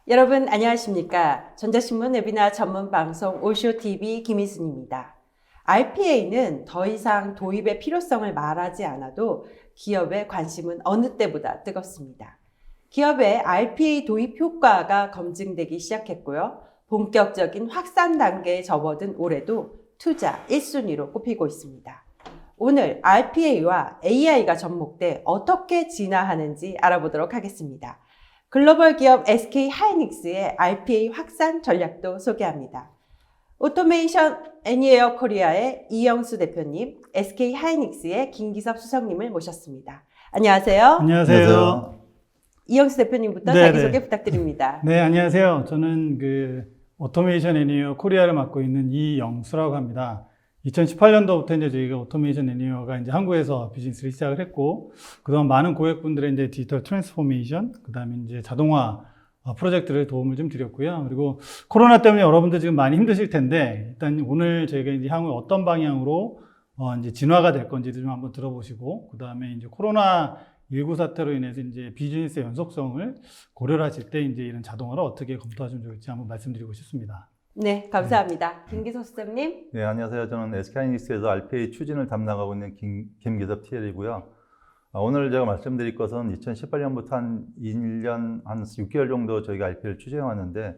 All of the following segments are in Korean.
여러분 안녕하십니까? 전자신문 웨비나 전문 방송 오쇼TV 김희순입니다. RPA는 더 이상 도입의 필요성을 말하지 않아도 기업의 관심은 어느 때보다 뜨겁습니다. 기업의 RPA 도입 효과가 검증되기 시작했고요. 본격적인 확산 단계에 접어든 올해도 투자 1순위로 꼽히고 있습니다. 오늘 RPA와 AI가 접목돼 어떻게 진화하는지 알아보도록 하겠습니다. 글로벌 기업 SK 하이닉스의 RPA 확산 전략도 소개합니다. 오토메이션 애니웨어 코리아의 이영수 대표님, SK 하이닉스의 김기섭 수석님을 모셨습니다. 안녕하세요. 안녕하세요. 이영수 대표님부터 네네. 자기소개 부탁드립니다. 네, 안녕하세요. 저는 오토메이션 애니웨어 코리아를 맡고 있는 이영수라고 합니다. 2018년도부터 이제 저희가 오토메이션 애니웨어가 이제 한국에서 비즈니스를 시작을 했고, 그동안 많은 고객분들의 이제 디지털 트랜스포메이션, 그 다음에 이제 자동화 프로젝트를 도움을 좀 드렸고요. 그리고 코로나 때문에 여러분들 지금 많이 힘드실 텐데, 일단 오늘 저희가 이제 향후에 어떤 방향으로 이제 진화가 될 건지도 좀 한번 들어보시고, 그 다음에 이제 코로나19 사태로 인해서 이제 비즈니스의 연속성을 고려를 하실 때 이제 이런 자동화를 어떻게 검토하시면 좋을지 한번 말씀드리고 싶습니다. 네, 감사합니다. 김기섭 수석님. 네, 안녕하세요. 저는 SK하이닉스에서 RPA 추진을 담당하고 있는 김기섭 TL이고요. 오늘 제가 말씀드릴 것은 2018년부터 한 1년, 한 6개월 정도 저희가 RPA를 추진해왔는데,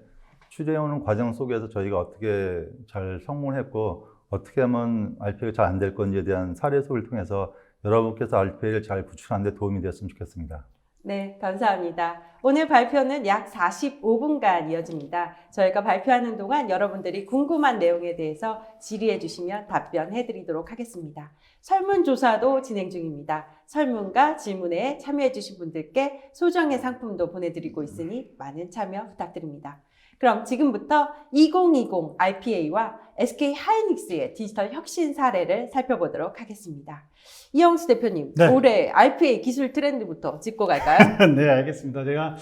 추진해오는 과정 속에서 저희가 어떻게 잘 성공했고, 어떻게 하면 RPA가 잘 안 될 건지에 대한 사례 속을 통해서 여러분께서 RPA를 잘 구축하는 데 도움이 되었으면 좋겠습니다. 네, 감사합니다. 오늘 발표는 약 45분간 이어집니다. 저희가 발표하는 동안 여러분들이 궁금한 내용에 대해서 질의해 주시면 답변해 드리도록 하겠습니다. 설문조사도 진행 중입니다. 설문과 질문에 참여해 주신 분들께 소정의 상품도 보내드리고 있으니 많은 참여 부탁드립니다. 그럼 지금부터 2020 RPA와 SK 하이닉스의 디지털 혁신 사례를 살펴보도록 하겠습니다. 이영수 대표님, 네. 올해 RPA 기술 트렌드부터 짚고 갈까요? 네, 알겠습니다. 제가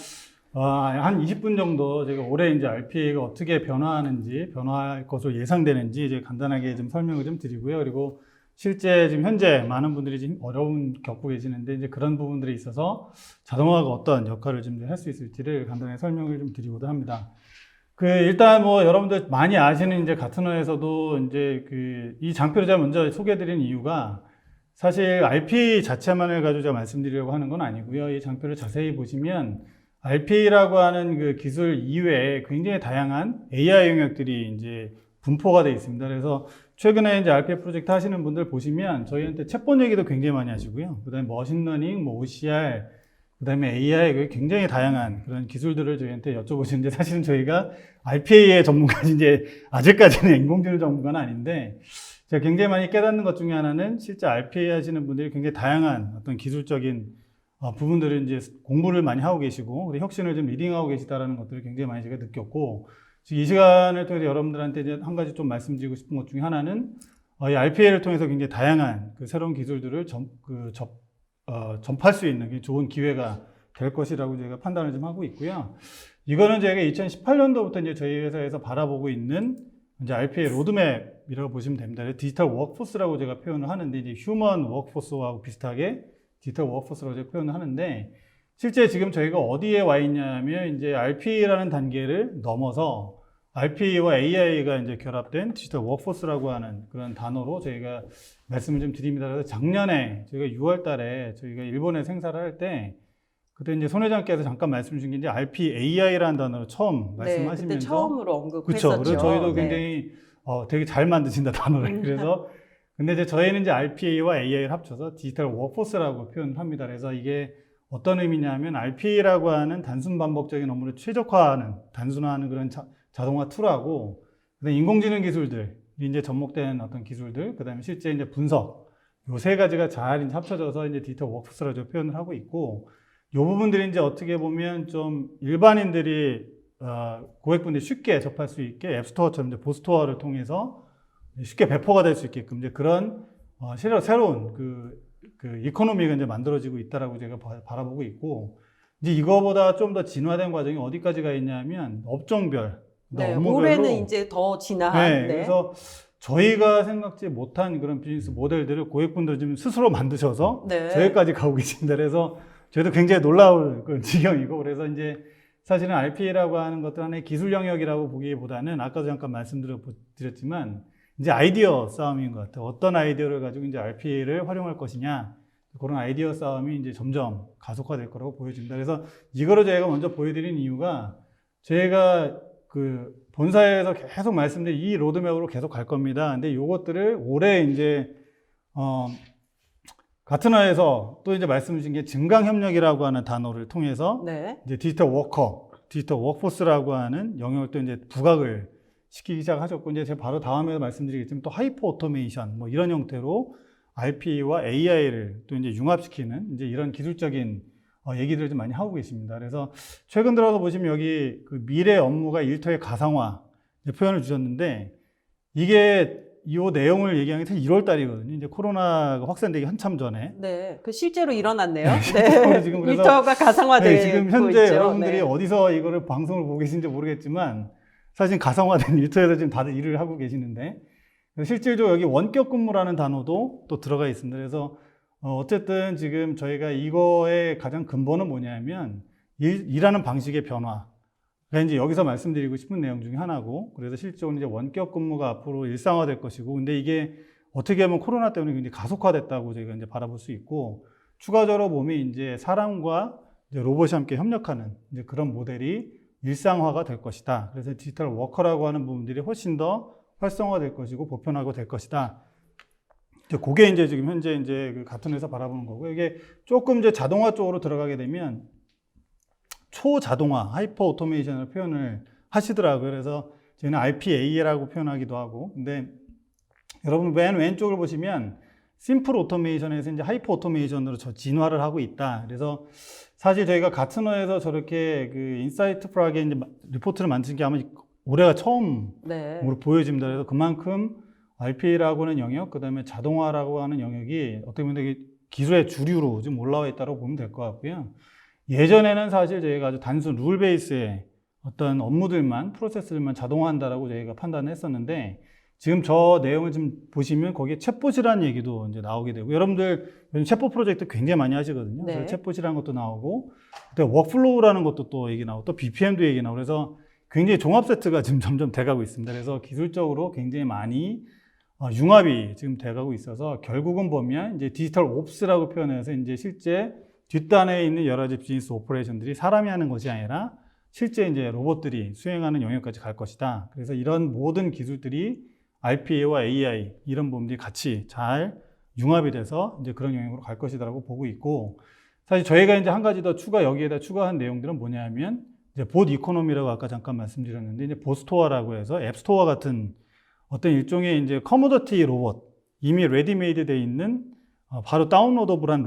한 20분 정도 제가 올해 이제 RPA가 어떻게 변화하는지, 변화할 것으로 예상되는지 이제 간단하게 좀 설명을 좀 드리고요. 그리고 실제 지금 현재 많은 분들이 지금 어려움 겪고 계시는데 이제 그런 부분들이 있어서 자동화가 어떤 역할을 좀 할 수 있을지를 간단하게 설명을 좀 드리고도 합니다. 일단 여러분들 많이 아시는 이제 가트너에서도 이제 이 장표를 제가 먼저 소개해드린 이유가 사실 RPA 자체만을 가지고 제가 말씀드리려고 하는 건 아니고요. 이 장표를 자세히 보시면 RPA라고 하는 그 기술 이외에 굉장히 다양한 AI 영역들이 이제 분포가 되어 있습니다. 그래서 최근에 이제 RPA 프로젝트 하시는 분들 보시면 저희한테 챗봇 얘기도 굉장히 많이 하시고요. 그 다음에 머신러닝, OCR, 그 다음에 AI, 굉장히 다양한 그런 기술들을 저희한테 여쭤보시는데 사실은 저희가 RPA의 전문가는 이제 아직까지는 인공지능 전문가는 아닌데 제가 굉장히 많이 깨닫는 것 중에 하나는 실제 RPA 하시는 분들이 굉장히 다양한 어떤 기술적인 부분들을 이제 공부를 많이 하고 계시고 그리고 혁신을 좀 리딩하고 계시다라는 것들을 굉장히 많이 제가 느꼈고 이 시간을 통해서 여러분들한테 이제 한 가지 좀 말씀드리고 싶은 것 중에 하나는 이 RPA를 통해서 굉장히 다양한 그 새로운 기술들을 접할 수 있는 좋은 기회가 될 것이라고 제가 판단을 좀 하고 있고요. 이거는 저희가 2018년도부터 이제 저희 회사에서 바라보고 있는 이제 RPA 로드맵이라고 보시면 됩니다. 디지털 워크포스라고 제가 표현을 하는데 이제 휴먼 워크포스와 비슷하게 디지털 워크포스라고 제가 표현을 하는데 실제 지금 저희가 어디에 와 있냐면 이제 RPA라는 단계를 넘어서 RPA와 AI가 이제 결합된 디지털 워크포스라고 하는 그런 단어로 저희가 말씀을 좀 드립니다. 그래서 작년에 저희가 6월 달에 저희가 일본에 생사를 할 때 그때 이제 손 회장께서 잠깐 말씀 주신 게 이제 RPAI라는 단어를 처음 말씀하시면서 그때 처음으로 언급했었죠. 그렇죠. 그래서 저희도 네. 굉장히 되게 잘 만드신다 단어를. 그래서 근데 이제 저희는 이제 RPA와 AI를 합쳐서 디지털 워크포스라고 표현을 합니다. 그래서 이게 어떤 의미냐면 RPA라고 하는 단순 반복적인 업무를 최적화하는 단순화하는 그런 자동화 툴하고 그다음에 인공지능 기술들이 이제 접목된 어떤 기술들, 그다음에 실제 이제 분석 요 세 가지가 잘 이제 합쳐져서 이제 디지털 워크포스라고 표현을 하고 있고 요 부분들이 이제 어떻게 보면 좀 일반인들이 고객분들이 쉽게 접할 수 있게 앱스토어처럼 이제 보스토어를 통해서 쉽게 배포가 될 수 있게끔 이제 그런 새로운 그 이코노미가 이제 만들어지고 있다라고 제가 바라보고 있고 이제 이거보다 좀 더 진화된 과정이 어디까지가 있냐면 업종별, 네, 업무별로 올해는 이제 더 진화한. 네, 그래서 저희가 생각지 못한 그런 비즈니스 모델들을 고객분들 좀 스스로 만드셔서 네. 저희까지 가고 계신다. 그래서 저희도 굉장히 놀라울 그런 지경이고 그래서 이제 사실은 RPA라고 하는 것들 하나의 기술 영역이라고 보기보다는 아까도 잠깐 말씀드렸지만 이제 아이디어 싸움인 것 같아요. 어떤 아이디어를 가지고 이제 RPA를 활용할 것이냐. 그런 아이디어 싸움이 이제 점점 가속화될 거라고 보여집니다. 그래서 이거를 제가 먼저 보여드린 이유가 제가 그 본사에서 계속 말씀드린 이 로드맵으로 계속 갈 겁니다. 근데 요것들을 올해 이제, 가트너에서 또 이제 말씀 주신 게 증강협력이라고 하는 단어를 통해서 네. 이제 디지털 워커, 디지털 워크포스라고 하는 영역을 또 이제 부각을 시키기 시작하셨고, 이제 제가 바로 다음에 말씀드리겠지만 또 하이퍼 오토메이션, 뭐 이런 형태로 RPA와 AI를 또 이제 융합시키는 이제 이런 기술적인 얘기들을 좀 많이 하고 계십니다. 그래서 최근 들어서 보시면 여기 그 미래 업무가 일터의 가상화 표현을 주셨는데 이게 이 내용을 얘기한 게 사실 1월 달이거든요. 이제 코로나가 확산되기 한참 전에. 네. 그 실제로 일어났네요. 실제로 네. 지금 그래서 일터가 가상화되고 네, 지금 현재 있죠. 여러분들이 네. 어디서 이거를 방송을 보고 계신지 모르겠지만 사실 가상화된 일터에서 지금 다들 일을 하고 계시는데 실질적으로 여기 원격 근무라는 단어도 또 들어가 있습니다. 그래서 어쨌든 지금 저희가 이거의 가장 근본은 뭐냐면 일하는 방식의 변화. 그러니까 이제 여기서 말씀드리고 싶은 내용 중에 하나고, 그래서 실질적으로 이제 원격 근무가 앞으로 일상화될 것이고, 근데 이게 어떻게 보면 코로나 때문에 굉장히 가속화됐다고 저희가 이제 바라볼 수 있고, 추가적으로 보면 이제 사람과 이제 로봇이 함께 협력하는 이제 그런 모델이 일상화가 될 것이다. 그래서 디지털 워커라고 하는 부분들이 훨씬 더 활성화될 것이고 보편화가 될 것이다. 그게 이제 지금 현재 이제 그 가튼에서 바라보는 거고, 이게 조금 이제 자동화 쪽으로 들어가게 되면 초자동화, 하이퍼 오토메이션을 표현을 하시더라고요. 그래서 저희는 RPA라고 표현하기도 하고, 근데 여러분 맨 왼쪽을 보시면 심플 오토메이션에서 이제 하이퍼 오토메이션으로 진화를 하고 있다. 그래서 사실 저희가 가트너에서 저렇게 그 인사이트 프락에 이제 리포트를 만든 게 아마 올해가 처음으로 네. 보여집니다. 그래서 그만큼 RPA라고 하는 영역, 그 다음에 자동화라고 하는 영역이 어떻게 보면 되게 기술의 주류로 좀 올라와 있다고 보면 될 것 같고요. 예전에는 사실 저희가 아주 단순 룰 베이스의 어떤 업무들만, 프로세스들만 자동화한다라고 저희가 판단을 했었는데, 지금 저 내용을 좀 보시면 거기에 챗봇이라는 얘기도 이제 나오게 되고, 여러분들 요즘 챗봇 프로젝트 굉장히 많이 하시거든요. 네. 그래서 챗봇이라는 것도 나오고, 또 워크플로우라는 것도 또 얘기 나오고, 또 BPM도 얘기 나오고, 그래서 굉장히 종합 세트가 지금 점점 돼가고 있습니다. 그래서 기술적으로 굉장히 많이 융합이 지금 돼가고 있어서 결국은 보면 이제 디지털 옵스라고 표현해서 이제 실제 뒷단에 있는 여러 가지 비즈니스 오퍼레이션들이 사람이 하는 것이 아니라 실제 이제 로봇들이 수행하는 영역까지 갈 것이다. 그래서 이런 모든 기술들이 RPA와 AI 이런 부분들이 같이 잘 융합이 돼서 이제 그런 영역으로 갈 것이다라고 보고 있고, 사실 저희가 이제 한 가지 더 여기에다 추가한 내용들은 뭐냐면 이제 봇 이코노미라고 아까 잠깐 말씀드렸는데, 이제 봇스토어라고 해서 앱스토어 같은 어떤 일종의 이제 커모더티 로봇, 이미 레디메이드 돼 있는 바로 다운로더블한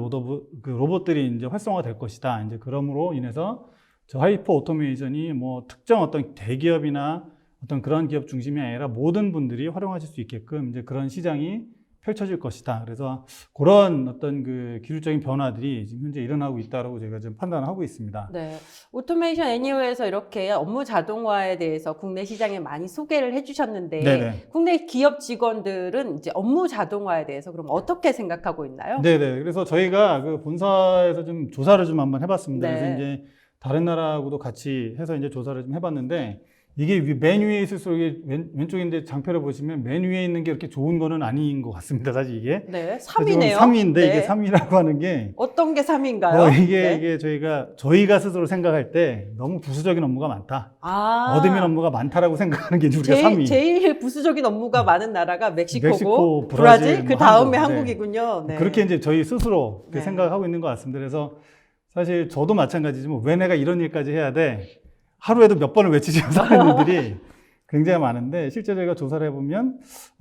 로봇들이 이제 활성화될 것이다. 이제 그러므로 인해서 저 하이퍼 오토메이션이 뭐 특정 어떤 대기업이나 어떤 그런 기업 중심이 아니라 모든 분들이 활용하실 수 있게끔 이제 그런 시장이 펼쳐질 것이다. 그래서 그런 어떤 그 기술적인 변화들이 지금 현재 일어나고 있다고 제가 좀 판단하고 있습니다. 네. 오토메이션 애니어에서 이렇게 업무 자동화에 대해서 국내 시장에 많이 소개를 해주셨는데, 네네. 국내 기업 직원들은 이제 업무 자동화에 대해서 그럼 어떻게 생각하고 있나요? 네네. 그래서 저희가 그 본사에서 좀 조사를 좀 한번 해봤습니다. 네. 그래서 이제 다른 나라하고도 같이 해서 이제 조사를 좀 해봤는데, 이게 맨 위에 있을수록 이게 왼쪽인데 장표를 보시면 맨 위에 있는 게 이렇게 좋은 거는 아닌 것 같습니다. 사실 이게. 네. 3위네요. 3위인데 네. 이게 3위라고 하는 게 어떤 게 3위인가요? 이게 저희가 스스로 생각할 때 너무 부수적인 업무가 많다. 아, 어드민 업무가 많다라고 생각하는 게 우리가 3위. 제일 부수적인 업무가 많은 나라가 멕시코고, 멕시코, 브라질, 브라질, 그 뭐 다음에 한국. 한국이군요. 네. 그렇게 이제 저희 스스로 네. 생각하고 있는 것 같습니다. 그래서 사실 저도 마찬가지지만 왜 내가 이런 일까지 해야 돼? 하루에도 몇 번을 외치면서 하는 일들이 굉장히 많은데, 실제 저희가 조사를 해보면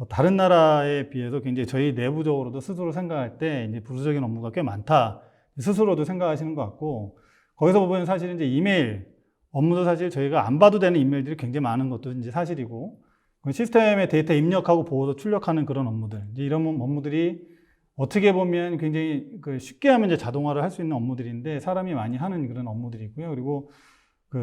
다른 나라에 비해서 굉장히 저희 내부적으로도 스스로 생각할 때 이제 부수적인 업무가 꽤 많다. 스스로도 생각하시는 것 같고, 거기서 보면 사실 이제 이메일 업무도 사실 저희가 안 봐도 되는 이메일들이 굉장히 많은 것도 이제 사실이고, 시스템에 데이터 입력하고 보호도 출력하는 그런 업무들, 이제 이런 업무들이 어떻게 보면 굉장히 쉽게 하면 이제 자동화를 할 수 있는 업무들인데 사람이 많이 하는 그런 업무들이고요. 그리고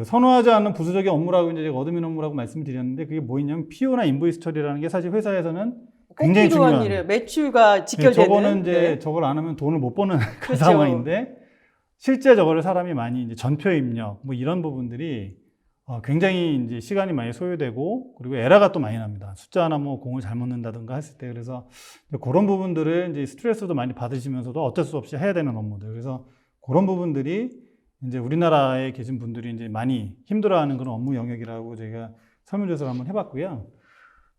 선호하지 않는 부수적인 업무라고 이제 제가 어드민 업무라고 말씀드렸는데, 그게 뭐냐면 PO나 인보이스 처리라는 게 사실 회사에서는 굉장히 꼭 필요한 중요한 일을 매출과 직결되는. 저거는 이제 네. 저걸 안 하면 돈을 못 버는 그런 그렇죠. 상황인데, 실제 저거를 사람이 많이 이제 전표 입력 뭐 이런 부분들이 굉장히 이제 시간이 많이 소요되고 그리고 에러가 또 많이 납니다. 숫자 하나 뭐 공을 잘못 넣는다든가 했을 때 그래서 그런 부분들을 이제 스트레스도 많이 받으시면서도 어쩔 수 없이 해야 되는 업무들. 그래서 그런 부분들이 이제 우리나라에 계신 분들이 이제 많이 힘들어하는 그런 업무 영역이라고 저희가 설문조사를 한번 해봤고요.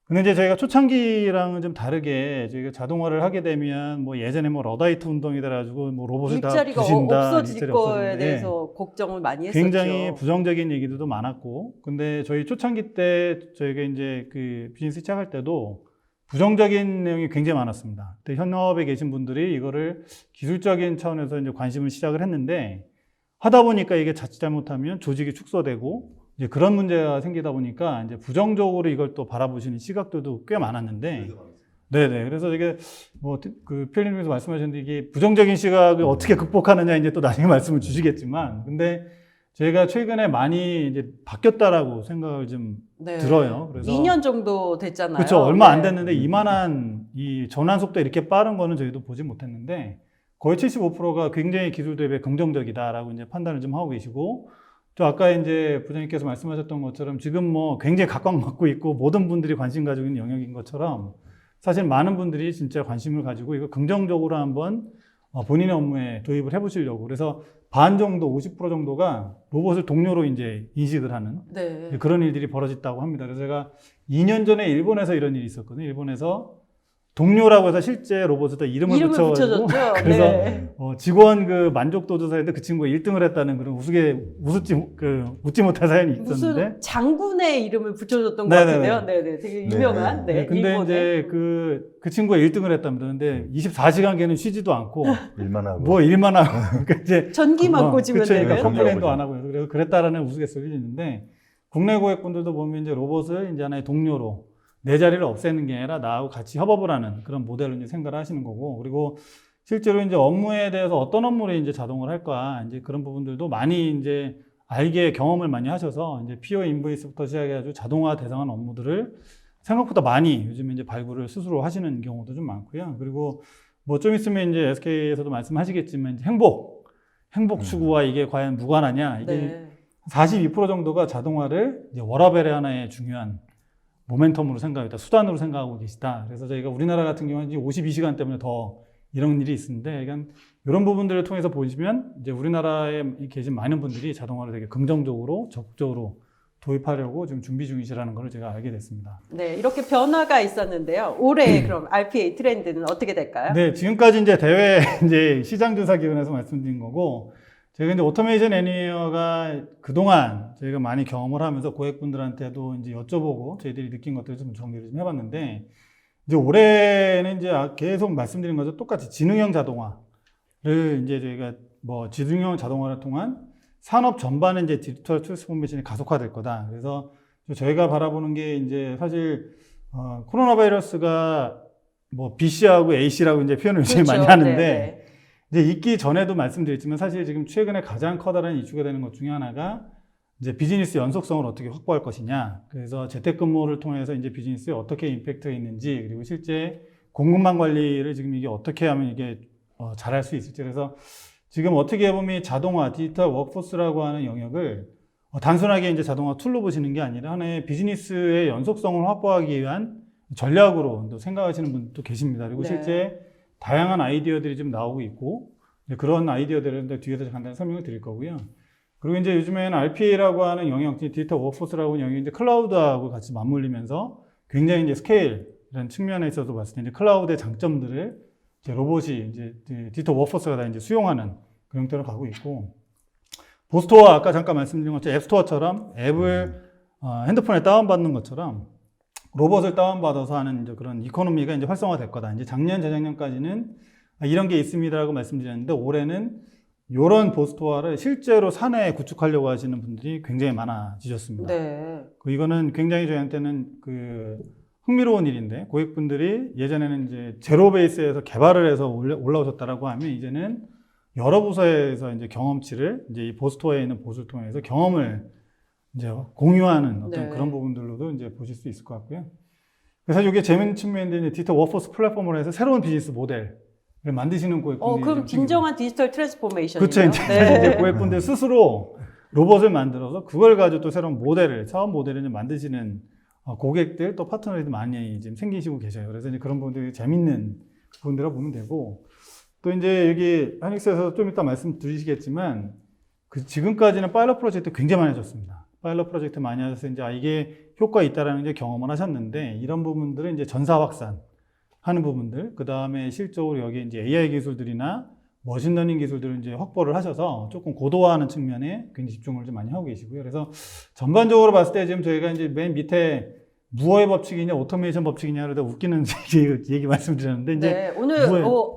근데 이제 저희가 초창기랑은 좀 다르게 저희가 자동화를 하게 되면 뭐 예전에 뭐 러다이트 운동이 돼가지고 뭐 로봇을 다 일자리가 부신다, 없어질 일자리 거에 없어진다. 대해서 걱정을 많이 했었죠. 굉장히 부정적인 얘기들도 많았고, 근데 저희 초창기 때 저희가 이제 그 비즈니스 시작할 때도 부정적인 내용이 굉장히 많았습니다. 그때 현업에 계신 분들이 이거를 기술적인 차원에서 이제 관심을 시작을 했는데 하다 보니까 이게 자칫 잘못하면 조직이 축소되고 이제 그런 문제가 생기다 보니까 이제 부정적으로 이걸 또 바라보시는 시각들도 꽤 많았는데, 네네. 그래서 이게 뭐 그 필리님께서 말씀하셨는데 이게 부정적인 시각을 어떻게 극복하느냐 이제 또 나중에 말씀을 주시겠지만, 근데 제가 최근에 많이 이제 바뀌었다라고 생각을 좀 네. 들어요. 그래서 2년 정도 됐잖아요. 그렇죠. 얼마 안 네. 됐는데 이만한 이 전환 속도 이렇게 빠른 거는 저희도 보지 못했는데 거의 75%가 굉장히 기술 대비에 긍정적이다라고 이제 판단을 좀 하고 계시고, 또 아까 이제 부장님께서 말씀하셨던 것처럼 지금 뭐 굉장히 각광받고 있고 모든 분들이 관심 가지고 있는 영역인 것처럼 사실 많은 분들이 진짜 관심을 가지고 이거 긍정적으로 한번 본인의 업무에 도입을 해보시려고. 그래서 반 정도, 50% 정도가 로봇을 동료로 이제 인식을 하는 네. 그런 일들이 벌어졌다고 합니다. 그래서 제가 2년 전에 일본에서 이런 일이 있었거든요. 일본에서 동료라고 해서 실제 로봇에다 이름을 붙여가지고 붙여줬죠. 그래서 네. 직원 그 만족도 조사했는데 그 친구가 1등을 했다는 그런 웃지 못할 사연이 있었는데. 무슨 장군의 이름을 붙여줬던 것 네네네. 같은데요. 네네. 되게 유명한. 네. 근데 일본의. 이제 그 친구가 1등을 했답니다. 근데 24시간 걔는 쉬지도 않고 일만 하고. 뭐 일만 하고 그러니까 이제 전기만 꽂으면 그쵸, 되는. 그러니까 컴플레인도 네. 안 하고 그래서 그랬다라는 우스갯소리가 있는데, 국내 고객분들도 보면 이제 로봇을 이제 하나의 동료로 내 자리를 없애는 게 아니라 나하고 같이 협업을 하는 그런 모델로 이제 생각을 하시는 거고, 그리고 실제로 이제 업무에 대해서 어떤 업무를 이제 자동화를 할까 이제 그런 부분들도 많이 이제 알게 경험을 많이 하셔서 이제 PO 인보이스부터 시작해가지고 자동화 대상한 업무들을 생각보다 많이 요즘 이제 발굴을 스스로 하시는 경우도 좀 많고요. 그리고 뭐 좀 있으면 이제 SK에서도 말씀하시겠지만 이제 행복 추구와 이게 과연 무관하냐, 이게 네. 42% 정도가 자동화를 이제 워라밸의 하나의 중요한 모멘텀으로 생각하다, 수단으로 생각하고 계시다. 그래서 저희가 우리나라 같은 경우는 52시간 때문에 더 이런 일이 있는데, 그러니까 이런 부분들을 통해서 보시면 이제 우리나라에 계신 많은 분들이 자동화를 되게 긍정적으로 적극적으로 도입하려고 지금 준비 중이시라는 걸 제가 알게 됐습니다. 네. 이렇게 변화가 있었는데요. 올해 그럼 RPA 트렌드는 어떻게 될까요? 네, 지금까지 이제 대외 이제 시장조사 기관에서 말씀드린 거고, 저희가 이제 오토메이션 애니어가 그동안 저희가 많이 경험을 하면서 고객분들한테도 이제 여쭤보고 저희들이 느낀 것들을 좀 정리를 좀 해봤는데, 이제 올해는 이제 계속 말씀드린 것처럼 똑같이 지능형 자동화를 이제 저희가 뭐 지능형 자동화를 통한 산업 전반은 이제 디지털 트랜스포메이션이 가속화될 거다. 그래서 저희가 바라보는 게 이제 사실 코로나 바이러스가 뭐 BC하고 AC라고 이제 표현을 굉장히 그렇죠. 많이 하는데, 네. 이제 있기 전에도 말씀드렸지만 사실 지금 최근에 가장 커다란 이슈가 되는 것 중에 하나가 이제 비즈니스 연속성을 어떻게 확보할 것이냐. 그래서 재택근무를 통해서 이제 비즈니스에 어떻게 임팩트가 있는지, 그리고 실제 공급망 관리를 지금 이게 어떻게 하면 이게 잘할 수 있을지. 그래서 지금 어떻게 보면 자동화, 디지털 워크포스라고 하는 영역을 단순하게 이제 자동화 툴로 보시는 게 아니라 하나의 비즈니스의 연속성을 확보하기 위한 전략으로 또 생각하시는 분도 계십니다. 그리고 네. 실제 다양한 아이디어들이 좀 나오고 있고, 그런 아이디어들을 뒤에서 간단히 설명을 드릴 거고요. 그리고 이제 요즘에는 RPA라고 하는 영역, 디지털 워크포스라고 하는 영역이 이제 클라우드하고 같이 맞물리면서 굉장히 이제 스케일 이런 측면에 있어서 봤을 때 이제 클라우드의 장점들을 이제 로봇이 이제 디지털 워크포스가 다 이제 수용하는 그런 형태로 가고 있고, 보스토어 아까 잠깐 말씀드린 것처럼 앱스토어처럼 앱을 핸드폰에 다운받는 것처럼 로봇을 다운받아서 하는 이제 그런 이코노미가 이제 활성화될 거다. 이제 작년, 재작년까지는 이런 게 있습니다라고 말씀드렸는데, 올해는 이런 보스토어를 실제로 사내에 구축하려고 하시는 분들이 굉장히 많아지셨습니다. 네. 이거는 굉장히 저희한테는 흥미로운 일인데, 고객분들이 예전에는 이제 제로 베이스에서 개발을 해서 올라오셨다라고 하면 이제는 여러 부서에서 이제 경험치를 이제 이 보스토어에 있는 보수를 통해서 경험을 이제 공유하는 어떤 네. 그런 부분들로도 이제 보실 수 있을 것 같고요. 그래서 이게 재밌는 측면인데, 디지털 워크포스 플랫폼으로 해서 새로운 비즈니스 모델, 만드시는 고객분들이 그럼 좀 진정한 디지털 트랜스포메이션이네요. 그렇죠. 이제 고객분들 스스로 로봇을 만들어서 그걸 가지고 또 새로운 모델을, 사업 모델을 이제 만드시는 고객들 또 파트너들이 많이 지금 생기시고 계셔요. 그래서 이제 그런 부분들이 재밌는 부분이라고 보면 되고, 또 이제 여기 하이닉스에서 좀 이따 말씀드리시겠지만 지금까지는 파일럿 프로젝트 굉장히 많이 하셨습니다. 파일럿 프로젝트 많이 하셔서 이제 이게 효과가 있다라는 이제 경험을 하셨는데, 이런 부분들은 이제 전사 확산 하는 부분들, 그 다음에 실적으로 여기 이제 AI 기술들이나 머신러닝 기술들을 이제 확보를 하셔서 조금 고도화하는 측면에 굉장히 집중을 좀 많이 하고 계시고요. 그래서 전반적으로 봤을 때 지금 저희가 이제 맨 밑에 무어의 법칙이냐 오토메이션 법칙이냐 그러다 웃기는 얘기 말씀드렸는데, 이제 네, 오늘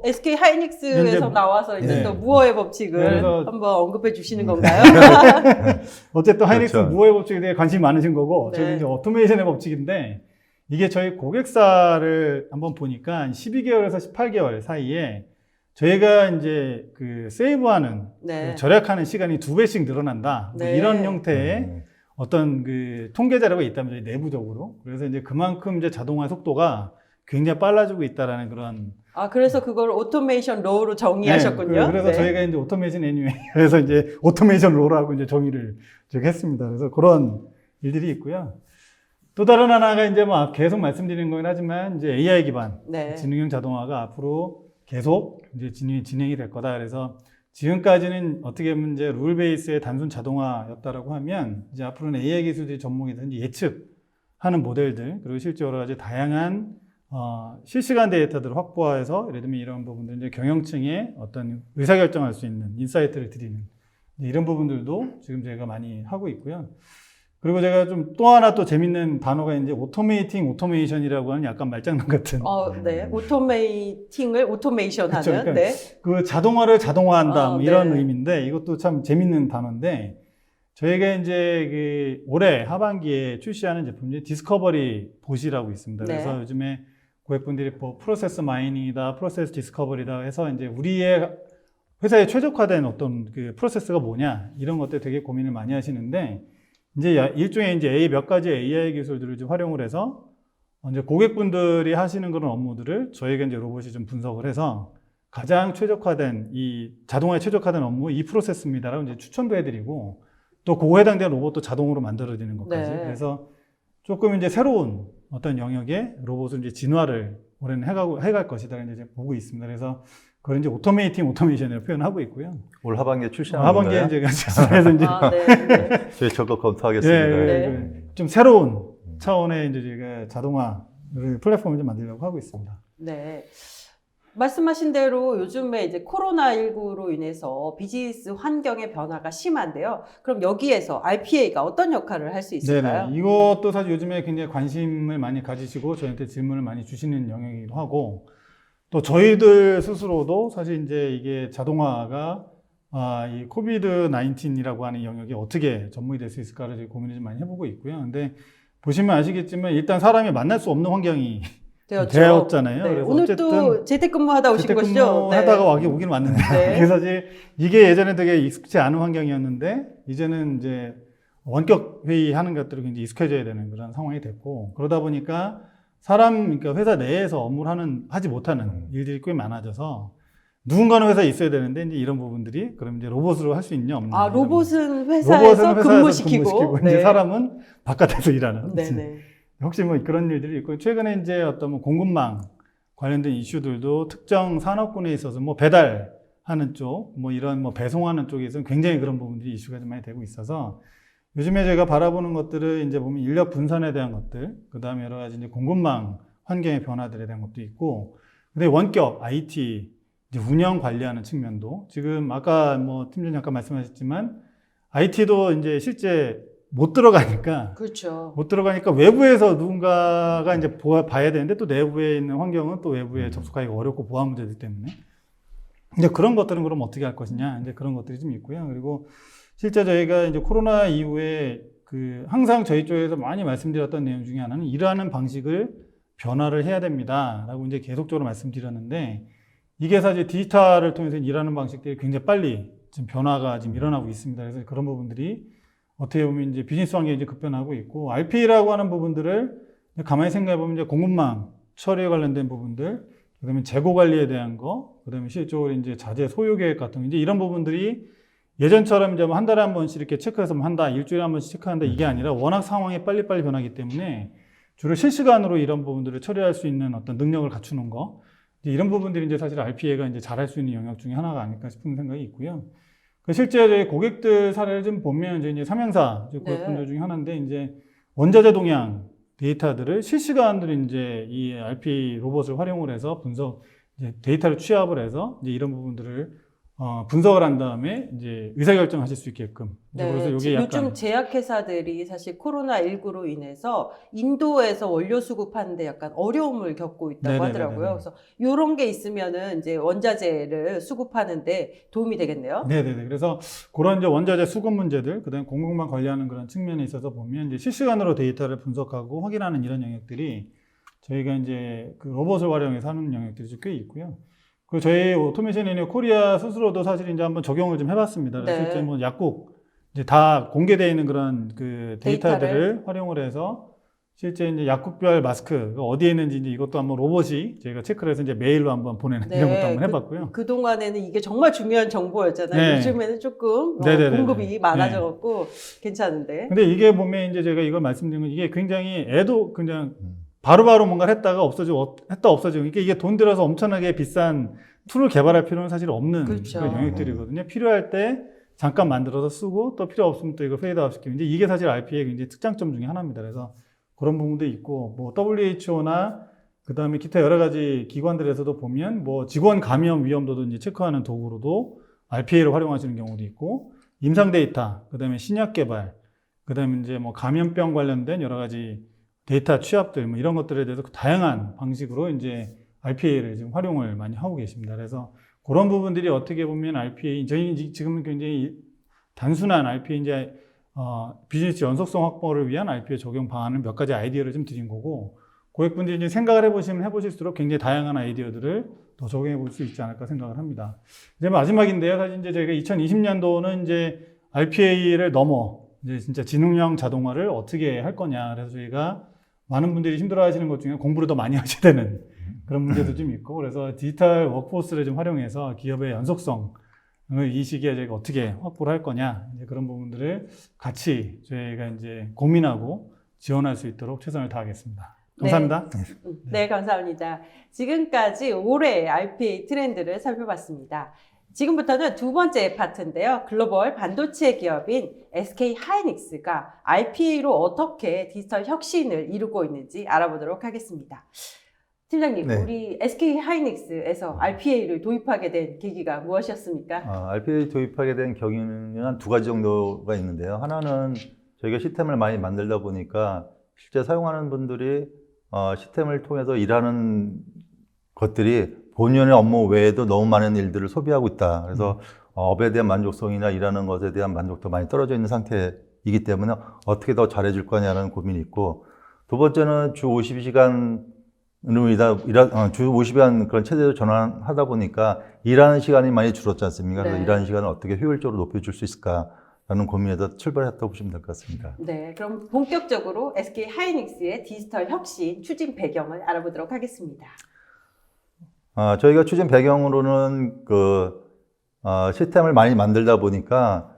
SK 이제 하이닉스에서 나와서 이제 네. 또 무어의 법칙을 그래서- 한번 언급해 주시는 건가요? 어쨌든 하이닉스 그렇죠. 무어의 법칙에 대해 관심이 많으신 거고, 네. 저희는 이제 오토메이션의 법칙인데, 이게 저희 고객사를 한번 보니까 12개월에서 18개월 사이에 저희가 이제 그 세이브하는, 네. 절약하는 시간이 2배씩 늘어난다. 뭐 네. 이런 형태의 어떤 그 통계 자료가 있다면 저희 내부적으로. 그래서 이제 그만큼 이제 자동화 속도가 굉장히 빨라지고 있다라는 그런. 그래서 그걸 오토메이션 로우로 정의하셨군요. 네, 그래서 네. 저희가 이제 오토메이션 애니웨이, 그래서 이제 오토메이션 로라고 이제 정의를 저기 했습니다. 그래서 그런 일들이 있고요. 또 다른 하나가 이제 뭐 계속 말씀드리는 거긴 하지만 이제 AI 기반 네. 지능형 자동화가 앞으로 계속 이제 진행이 될 거다. 그래서 지금까지는 어떻게 보면 이제 룰 베이스의 단순 자동화였다라고 하면, 이제 앞으로는 AI 기술들이 접목이 돼서 예측하는 모델들, 그리고 실제 여러 가지 다양한 실시간 데이터들을 확보해서 예를 들면 이런 부분들 이제 경영층에 어떤 의사결정할 수 있는 인사이트를 드리는 이런 부분들도 지금 저희가 많이 하고 있고요. 그리고 제가 좀 또 하나 또 재밌는 단어가 이제 오토메이팅 오토메이션이라고 하는 약간 말장난 같은. 네. 오토메이팅을 오토메이션하는. 그렇죠. 그러니까 네. 그 자동화를 자동화한다 뭐 이런 네. 의미인데, 이것도 참 재밌는 단어인데, 저희가 이제 그 올해 하반기에 출시하는 제품이 디스커버리 봇이라고 있습니다. 네. 그래서 요즘에 고객분들이 뭐 프로세스 마이닝이다, 프로세스 디스커버리다 해서 이제 우리의 회사에 최적화된 어떤 그 프로세스가 뭐냐 이런 것들 되게 고민을 많이 하시는데, 이제 일종의 이제 몇 가지 AI 기술들을 좀 활용을 해서 이제 고객분들이 하시는 그런 업무들을 저희가 이제 로봇이 좀 분석을 해서 가장 최적화된 이 자동화에 최적화된 업무 이 프로세스입니다라고 이제 추천도 해드리고, 또 그거 해당되는 로봇도 자동으로 만들어지는 것까지. 네. 그래서 조금 이제 새로운 어떤 영역의 로봇을 이제 진화를 올해는 해갈 것이다 이제 보고 있습니다. 그래서 그걸 이제 오토메이션으로 표현하고 있고요. 올 하반기에 출시하는 하반기에 건가요? 이제 그래서 이제 네. 네. 저희 적극 검토하겠습니다. 네. 좀 새로운 차원의 이제 저희가 자동화 플랫폼을 좀 만들려고 하고 있습니다. 네. 말씀하신 대로 요즘에 이제 코로나19로 인해서 비즈니스 환경의 변화가 심한데요. 그럼 여기에서 RPA가 어떤 역할을 할 수 있을까요? 네네. 이것도 사실 요즘에 굉장히 관심을 많이 가지시고 저희한테 질문을 많이 주시는 영역이기도 하고, 또 저희들 스스로도 사실 이제 이게 자동화가 이 코비드 19이라고 하는 영역이 어떻게 접목이 될 수 있을까를 저희 고민을 좀 많이 해보고 있고요. 근데 보시면 아시겠지만 일단 사람이 만날 수 없는 환경이 되었잖아요. 네. 그래서 오늘 어쨌든 또 재택근무하다 오신 것이죠? 하다가 오긴 왔는데 네. 그래서 이게 예전에 되게 익숙치 않은 환경이었는데 이제는 이제 원격 회의하는 것들이 굉장히 익숙해져야 되는 그런 상황이 됐고, 그러다 보니까 그러니까 회사 내에서 업무를 하지 못하는 일들이 꽤 많아져서 누군가는 회사에 있어야 되는데 이제 이런 부분들이 그럼 이제 로봇으로 할 수 있냐 없냐. 로봇은 회사에서 근무시키고 이제 네. 사람은 바깥에서 일하는. 네네. 혹시 뭐 그런 일들이 있고, 최근에 이제 어떤 뭐 공급망 관련된 이슈들도 특정 산업군에 있어서 뭐 배달하는 쪽, 뭐 이런 뭐 배송하는 쪽에서는 굉장히 그런 부분들이 이슈가 좀 많이 되고 있어서 요즘에 저희가 바라보는 것들을 이제 보면 인력 분산에 대한 것들, 그 다음에 여러 가지 이제 공급망 환경의 변화들에 대한 것도 있고, 근데 원격 IT 이제 운영 관리하는 측면도 지금 아까 뭐 팀장님 잠깐 말씀하셨지만 IT도 이제 실제 못 들어가니까 그렇죠. 외부에서 누군가가 이제 봐야 되는데 또 내부에 있는 환경은 또 외부에 접속하기가 어렵고 보안 문제들 때문에 이제 그런 것들은 그럼 어떻게 할 것이냐 이제 그런 것들이 좀 있고요. 그리고 실제 저희가 이제 코로나 이후에 항상 저희 쪽에서 많이 말씀드렸던 내용 중에 하나는 일하는 방식을 변화를 해야 됩니다라고 이제 계속적으로 말씀드렸는데, 이게 사실 디지털을 통해서 일하는 방식들이 굉장히 빨리 지금 변화가 지금 일어나고 있습니다. 그래서 그런 부분들이 어떻게 보면 이제 비즈니스 환경이 이제 급변하고 있고, RPA라고 하는 부분들을 가만히 생각해 보면 이제 공급망 처리에 관련된 부분들, 그다음에 재고 관리에 대한 거, 그다음에 실적으로 이제 자재 소요 계획 같은 거, 이제 이런 부분들이 예전처럼 이제 뭐 한 달에 한 번씩 이렇게 체크해서 뭐 한다, 일주일에 한 번씩 체크한다, 이게 아니라 워낙 상황이 빨리빨리 변하기 때문에 주로 실시간으로 이런 부분들을 처리할 수 있는 어떤 능력을 갖추는 거, 이제 이런 부분들이 이제 사실 RPA가 이제 잘할 수 있는 영역 중에 하나가 아닐까 싶은 생각이 있고요. 실제 저희 고객들 사례를 좀 보면 이제 삼양사 고객분들 중에 하나인데 이제 원자재 동향 데이터들을 실시간으로 이제 이 RPA 로봇을 활용을 해서 이제 데이터를 취합을 해서 이제 이런 부분들을 분석을 한 다음에 이제 의사결정하실 수 있게끔. 네, 그래서 이게 약간 요즘 제약회사들이 사실 코로나19로 인해서 인도에서 원료 수급하는데 약간 어려움을 겪고 있다고 네네네네네. 하더라고요. 그래서 이런 게 있으면은 이제 원자재를 수급하는데 도움이 되겠네요. 네네네. 그래서 그런 이제 원자재 수급 문제들, 그다음에 공급망 관리하는 그런 측면에 있어서 보면 이제 실시간으로 데이터를 분석하고 확인하는 이런 영역들이 저희가 이제 그 로봇을 활용해서 하는 영역들이 좀 꽤 있고요. 그 저희 오토메이션 인어 코리아 스스로도 사실 이제 한번 적용을 좀 해봤습니다. 그래서 네. 실제 뭐 약국 이제 다 공개되어 있는 그런 그 데이터들을 활용을 해서 실제 이제 약국별 마스크 어디에 있는지 이제 이것도 한번 로봇이 저희가 체크를 해서 이제 메일로 한번 보내는 네, 이런 것도 한번 해봤고요. 그 동안에는 이게 정말 중요한 정보였잖아요. 네. 요즘에는 조금 네네네네. 공급이 많아져갖고 괜찮은데. 근데 이게 보면 이제 제가 이걸 말씀드린 건 이게 굉장히 애도 그냥 바로바로 뭔가를 했다가 없어지고 이게 돈 들여서 엄청나게 비싼 툴을 개발할 필요는 사실 없는 그렇죠. 그런 영역들이거든요. 필요할 때 잠깐 만들어서 쓰고 또 필요 없으면 또 이거 페이드아웃 시키고 이제 이게 사실 RPA의 굉장히 특장점 중에 하나입니다. 그래서 그런 부분도 있고 뭐 WHO나 그다음에 기타 여러 가지 기관들에서도 보면 뭐 직원 감염 위험도도 이제 체크하는 도구로도 RPA를 활용하시는 경우도 있고 임상 데이터, 그다음에 신약 개발, 그다음에 이제 뭐 감염병 관련된 여러 가지 데이터 취합들 뭐 이런 것들에 대해서 다양한 방식으로 이제 RPA를 지금 활용을 많이 하고 계십니다. 그래서 그런 부분들이 어떻게 보면 RPA, 저희 지금은 굉장히 단순한 RPA 이제 비즈니스 연속성 확보를 위한 RPA 적용 방안을 몇 가지 아이디어를 좀 드린 거고, 고객분들이 이제 생각을 해보실수록 굉장히 다양한 아이디어들을 더 적용해 볼 수 있지 않을까 생각을 합니다. 이제 마지막인데요. 사실 이제 저희가 2020년도는 이제 RPA를 넘어 이제 진짜 지능형 자동화를 어떻게 할 거냐. 그래서 저희가 많은 분들이 힘들어 하시는 것 중에 공부를 더 많이 하셔야 되는 그런 문제도 좀 있고, 그래서 디지털 워크포스를 좀 활용해서 기업의 연속성을 이 시기에 저희가 어떻게 확보를 할 거냐, 이제 그런 부분들을 같이 저희가 이제 고민하고 지원할 수 있도록 최선을 다하겠습니다. 감사합니다. 네, 감사합니다. 지금까지 올해의 RPA 트렌드를 살펴봤습니다. 지금부터는 두 번째 파트인데요. 글로벌 반도체 기업인 SK 하이닉스가 RPA로 어떻게 디지털 혁신을 이루고 있는지 알아보도록 하겠습니다. 팀장님, 네. 우리 SK 하이닉스에서 RPA를 도입하게 된 계기가 무엇이었습니까? RPA 도입하게 된 경위는 한 두 가지 정도가 있는데요. 하나는 저희가 시스템을 많이 만들다 보니까 실제 사용하는 분들이 시스템을 통해서 일하는 것들이 본연의 업무 외에도 너무 많은 일들을 소비하고 있다. 그래서 업에 대한 만족성이나 일하는 것에 대한 만족도 많이 떨어져 있는 상태이기 때문에 어떻게 더 잘해줄 거냐라는 고민이 있고, 두 번째는 주 52시간 주 50시간 그런 체제로 전환하다 보니까 일하는 시간이 많이 줄었지 않습니까? 그래서 네. 일하는 시간을 어떻게 효율적으로 높여줄 수 있을까라는 고민에서 출발했다고 보시면 될 것 같습니다. 네, 그럼 본격적으로 SK 하이닉스의 디지털 혁신 추진 배경을 알아보도록 하겠습니다. 저희가 추진 배경으로는 시스템을 많이 만들다 보니까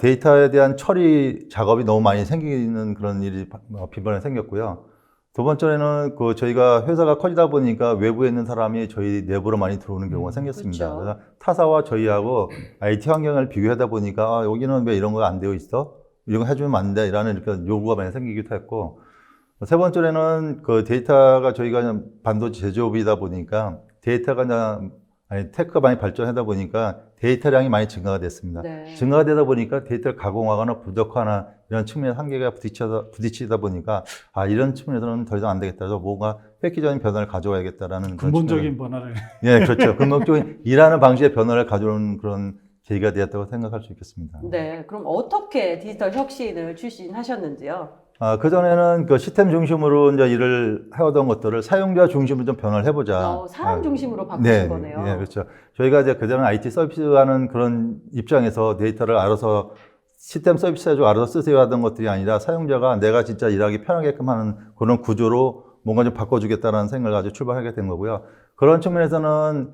데이터에 대한 처리 작업이 너무 많이 생기는 그런 일이 빈번히 생겼고요. 두 번째는 저희가 회사가 커지다 보니까 외부에 있는 사람이 저희 내부로 많이 들어오는 경우가 생겼습니다. 그렇죠. 그래서 타사와 저희하고 IT 환경을 비교하다 보니까 여기는 왜 이런 거 안 되어 있어? 이런 거 해주면 안 돼? 이라는 이렇게 요구가 많이 생기기도 했고, 세 번째는 데이터가 저희가 반도체 제조업이다 보니까 테크가 많이 발전하다 보니까 데이터량이 많이 증가가 됐습니다. 네. 증가가 되다 보니까 데이터를 가공하거나 부족하나 이런 측면에 한계가 부딪히다 보니까 이런 측면에서는 더 이상 안 되겠다. 그래서 뭔가 획기적인 변화를 가져와야겠다라는 근본적인 변화를. 예, 그렇죠. 근본적인 일하는 방식의 변화를 가져오는 그런 계기가 되었다고 생각할 수 있겠습니다. 네, 그럼 어떻게 디지털 혁신을 추진하셨는지요? 그전에는 시스템 중심으로 이제 일을 해오던 것들을 사용자 중심으로 좀 변화를 해보자. 사람 중심으로 바꾸신 거네요. 네, 그렇죠. 저희가 이제 그전에 IT 서비스하는 그런 입장에서 데이터를 알아서 시스템 서비스 해주고 알아서 쓰세요 하던 것들이 아니라 사용자가 내가 진짜 일하기 편하게끔 하는 그런 구조로 뭔가 좀 바꿔주겠다는 생각을 가지고 출발하게 된 거고요. 그런 측면에서는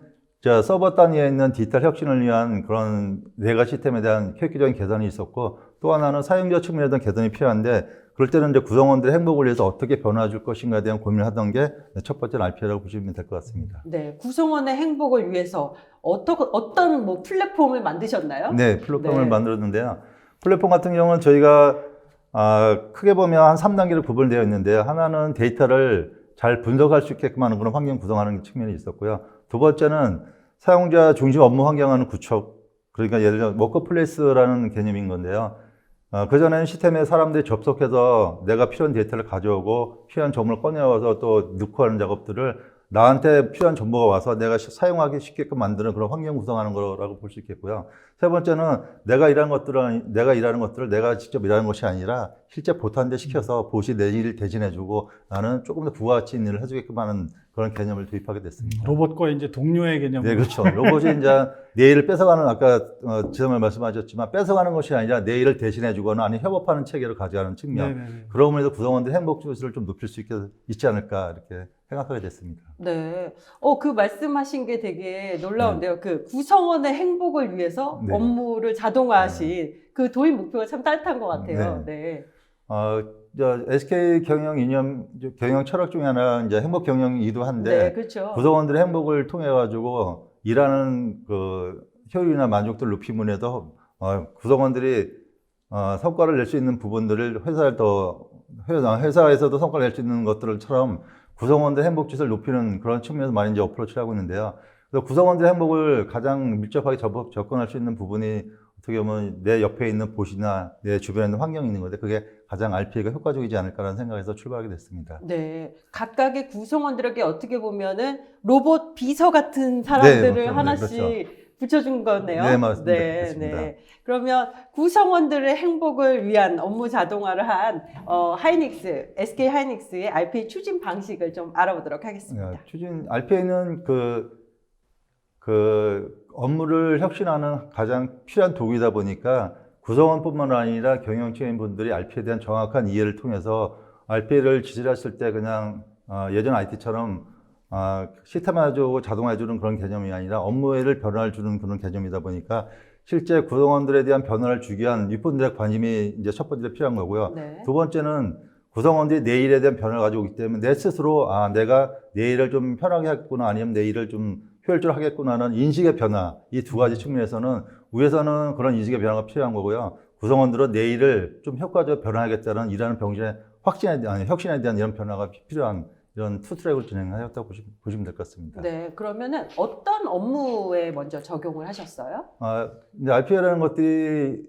서버 단위에 있는 디지털 혁신을 위한 그런 내가 시스템에 대한 획기적인 개선이 있었고, 또 하나는 사용자 측면에 대한 개선이 필요한데, 그럴 때는 이제 구성원들의 행복을 위해서 어떻게 변화 줄 것인가에 대한 고민을 하던 게 첫 번째 RPA라고 보시면 될 것 같습니다. 네, 구성원의 행복을 위해서 어떤 뭐 플랫폼을 만드셨나요? 네, 플랫폼을 네. 만들었는데요. 플랫폼 같은 경우는 저희가 크게 보면 한 3단계로 구분되어 있는데요. 하나는 데이터를 잘 분석할 수 있게끔 하는 그런 환경 구성하는 측면이 있었고요. 두 번째는 사용자 중심 업무 환경하는 구축, 그러니까 예를 들어 워커플레이스라는 개념인 건데요. 그전에는 시스템에 사람들이 접속해서 내가 필요한 데이터를 가져오고 필요한 정보를 꺼내와서 또 넣고 하는 작업들을 나한테 필요한 정보가 와서 내가 사용하기 쉽게끔 만드는 그런 환경 구성하는 거라고 볼 수 있겠고요. 세 번째는 내가 일하는 것들을 내가 직접 일하는 것이 아니라 실제 보트한테 시켜서 보시 내 일을 대신해주고 나는 조금 더 부가가치 있는 일을 해주게끔 하는 그런 개념을 도입하게 됐습니다. 로봇과 이제 동료의 개념. 네, 그렇죠. 로봇이 이제 내 일을 뺏어가는, 아까 지난번에 말씀하셨지만 뺏어가는 것이 아니라 내 일을 대신해주거나 아니면 협업하는 체계로 가져가는 측면. 네네네. 그러면서 구성원들의 행복 지수를 좀 높일 수 있지 않을까 이렇게 생각하게 됐습니다. 네. 그 말씀하신 게 되게 놀라운데요. 그 구성원의 행복을 위해서 네. 업무를 자동화하신 그 도입 목표가 참 따뜻한 것 같아요. 네. SK 경영 철학 중에 하나 이제 행복 경영이기도 한데, 네, 그렇죠. 구성원들의 행복을 통해 가지고 일하는 그 효율이나 만족도를 높이면 해도 구성원들이 성과를 낼 수 있는 부분들을 회사에서도 성과를 낼 수 있는 것들처럼 구성원들 행복 지수를 높이는 그런 측면에서 많이 이제 어프로치를 하고 있는데요. 그래서 구성원들의 행복을 가장 밀접하게 접근할 수 있는 부분이 어떻게 보면 내 옆에 있는 보시나 내 주변에 있는 환경이 있는 건데, 그게 가장 RPA가 효과적이지 않을까라는 생각에서 출발하게 됐습니다. 네. 각각의 구성원들에게 어떻게 보면은 로봇 비서 같은 사람들을 네, 하나씩 그렇죠. 붙여준 거네요. 네, 맞습니다. 네, 그렇습니다. 네. 그러면 구성원들의 행복을 위한 업무 자동화를 한 SK 하이닉스의 RPA 추진 방식을 좀 알아보도록 하겠습니다. RPA는 그 업무를 혁신하는 가장 필요한 도구이다 보니까 구성원뿐만 아니라 경영체인 분들이 RPA에 대한 정확한 이해를 통해서 RPA를 지질하실 때 그냥 예전 IT처럼 시스템화해주고 자동화해주는 그런 개념이 아니라 업무를 변화를 주는 그런 개념이다 보니까 실제 구성원들에 대한 변화를 주기 위한 윗분들의 관심이 이제 첫 번째로 필요한 거고요. 네. 두 번째는 구성원들이 내 일에 대한 변화를 가지고 오기 때문에 내 스스로 내가 내 일을 좀 편하게 하겠구나, 아니면 내 일을 좀 효율적으로 하겠구나는 인식의 변화, 이 두 가지 측면에서는 위에서는 그런 인식의 변화가 필요한 거고요. 구성원들은 내 일을 좀 효과적으로 변화하겠다는 일하는 병신의 혁신에 대한 이런 변화가 필요한 이런 투 트랙을 진행하였다고 보시면 될 것 같습니다. 네. 그러면은 어떤 업무에 먼저 적용을 하셨어요? 이제 RPA라는 것들이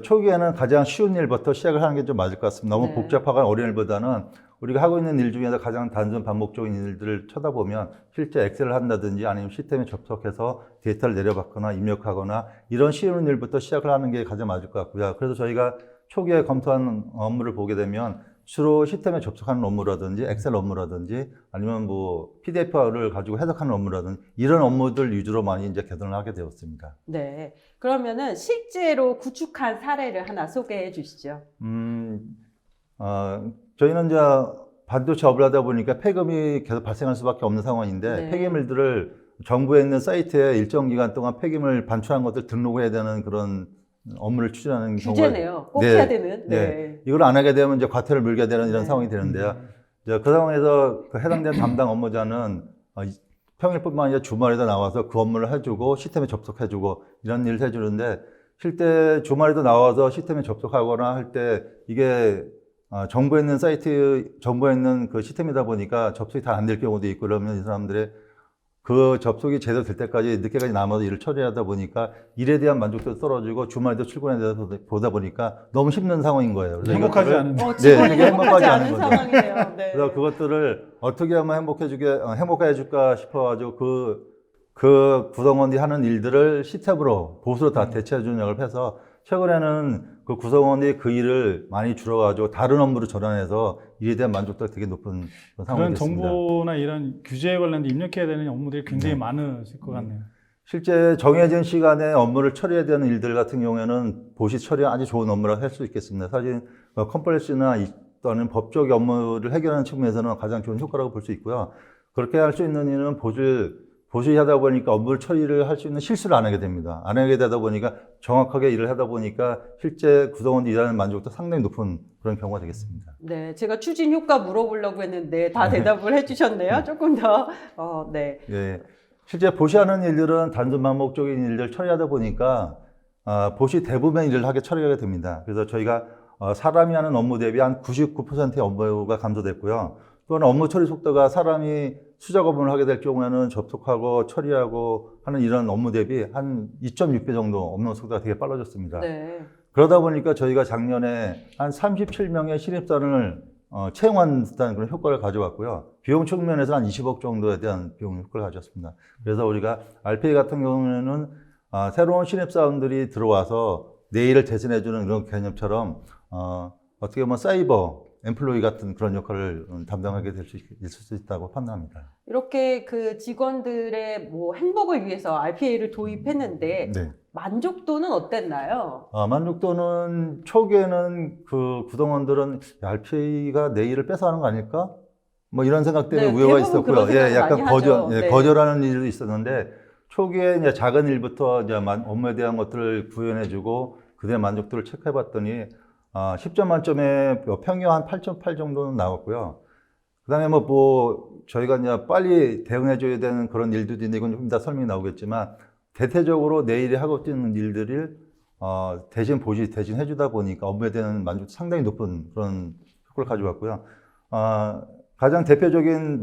초기에는 가장 쉬운 일부터 시작을 하는 게 좀 맞을 것 같습니다. 너무 네. 복잡하거나 어려운 일보다는 우리가 하고 있는 일 중에서 가장 단순 반복적인 일들을 쳐다보면 실제 엑셀을 한다든지 아니면 시스템에 접속해서 데이터를 내려받거나 입력하거나 이런 쉬운 일부터 시작을 하는 게 가장 맞을 것 같고요. 그래서 저희가 초기에 검토한 업무를 보게 되면 주로 시스템에 접속하는 업무라든지 엑셀 업무라든지 아니면 뭐 PDF를 가지고 해석하는 업무라든지 이런 업무들 위주로 많이 이제 개선을 하게 되었습니다. 네. 그러면은 실제로 구축한 사례를 하나 소개해 주시죠. 저희는 이제 반도체 업을 하다 보니까 폐기물이 계속 발생할 수밖에 없는 상황인데, 네. 폐기물들을 정부에 있는 사이트에 일정 기간 동안 폐기물 반출한 것들 등록을 해야 되는 그런 업무를 추진하는 규제네요. 꼭 네. 해야 되는. 네. 이걸 안 하게 되면 이제 과태를 물게 되는 이런 네. 상황이 되는데요. 이제 그 상황에서 그 해당된 담당 업무자는 평일뿐만 아니라 주말에도 나와서 그 업무를 해주고 시스템에 접속해주고 이런 일을 해주는데, 실제 주말에도 나와서 시스템에 접속하거나 할 때 이게 정부에 있는 정부에 있는 그 시스템이다 보니까 접속이 다 안 될 경우도 있고, 그러면 이 사람들의 그 접속이 제대로 될 때까지 늦게까지 남아서 일을 처리하다 보니까 일에 대한 만족도도 떨어지고 주말에도 출근에 대해서 보다 보니까 너무 힘든 상황인 거예요. 그래서 행복하지 이것들을- 않은. 직원이 되게 행복하지 행복하지 않은 않은 거죠. 상황이네요. 네. 그래서 그것들을 어떻게 하면 행복해 줄까 싶어가지고 그 구성원들이 하는 일들을 시스템으로 보수로 다 대체해 주는 역할을 해서, 최근에는 그 구성원들이 그 일을 많이 줄여가지고 다른 업무로 전환해서 일에 대한 만족도가 되게 높은 그런 상황이 그런 됐습니다. 정보나 이런 규제에 관련된 입력해야 되는 업무들이 굉장히 네. 많으실 것 같네요. 실제 정해진 시간에 업무를 처리해야 되는 일들 같은 경우에는 보시 처리 아주 좋은 업무라고 할 수 있겠습니다. 사실 컴플렉스나 또는 법적 업무를 해결하는 측면에서는 가장 좋은 효과라고 볼 수 있고요. 그렇게 할 수 있는 이유는 보시 하다 보니까 업무 처리를 할 수 있는 실수를 안 하게 됩니다. 안 하게 되다 보니까 정확하게 일을 하다 보니까 실제 구성원들이 일하는 만족도 상당히 높은 그런 경우가 되겠습니다. 네, 제가 추진 효과 물어보려고 했는데 다 대답을 해주셨네요. 조금 더, 네. 예, 실제 보시하는 일들은 단순 반복적인 일들 처리하다 보니까 보시 대부분 일을 처리하게 됩니다. 그래서 저희가 사람이 하는 업무 대비 한 99%의 업무가 감소됐고요. 또한 업무 처리 속도가 사람이 수작 업무를 하게 될 경우에는 접속하고 처리하고 하는 이런 업무 대비 한 2.6배 정도 업무 속도가 되게 빨라졌습니다. 네. 그러다 보니까 저희가 작년에 한 37명의 신입사원을 채용한 듯한 그런 효과를 가져왔고요. 비용 측면에서 한 20억 정도에 대한 비용 효과를 가져왔습니다. 그래서 우리가 RPA 같은 경우에는 새로운 신입사원들이 들어와서 내일을 대신해주는 그런 개념처럼 어떻게 보면 사이버 엠플로이 같은 그런 역할을 담당하게 될 수 있을 수 있다고 판단합니다. 이렇게 그 직원들의 뭐 행복을 위해서 RPA를 도입했는데 네. 만족도는 어땠나요? 만족도는 초기에는 그 구성원들은 RPA가 내 일을 뺏어가는 거 아닐까? 뭐 이런 생각 때문에 네, 우려가 대부분 있었고요. 그런 생각을 약간 많이 하죠. 네. 거절하는 일도 있었는데 초기에 이제 작은 일부터 이제 업무에 대한 것들을 구현해주고 그들의 만족도를 체크해봤더니 10점 만점에 평균 한 8.8 정도는 나왔고요. 그 다음에 저희가 이제 빨리 대응해줘야 되는 그런 일들도 있는데 이건 좀 이따 설명이 나오겠지만 대체적으로 내일이 하고 있는 일들을 대신 해주다 보니까 업무에 대한 만족도 상당히 높은 그런 효과를 가져왔고요. 가장 대표적인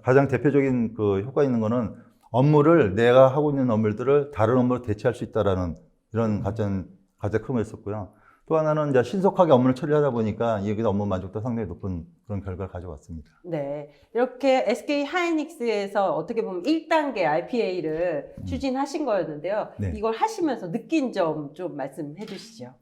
가장 대표적인 그 효과 있는 거는 내가 하고 있는 업무들을 다른 업무로 대체할 수 있다라는 이런 가장 큰 거 있었고요. 또 하나는 이제 신속하게 업무를 처리하다 보니까 여기서 업무 만족도 상당히 높은 그런 결과를 가져왔습니다. 네. 이렇게 SK 하이닉스에서 어떻게 보면 1단계 RPA를 추진하신 거였는데요. 네. 이걸 하시면서 느낀 점 좀 말씀해 주시죠.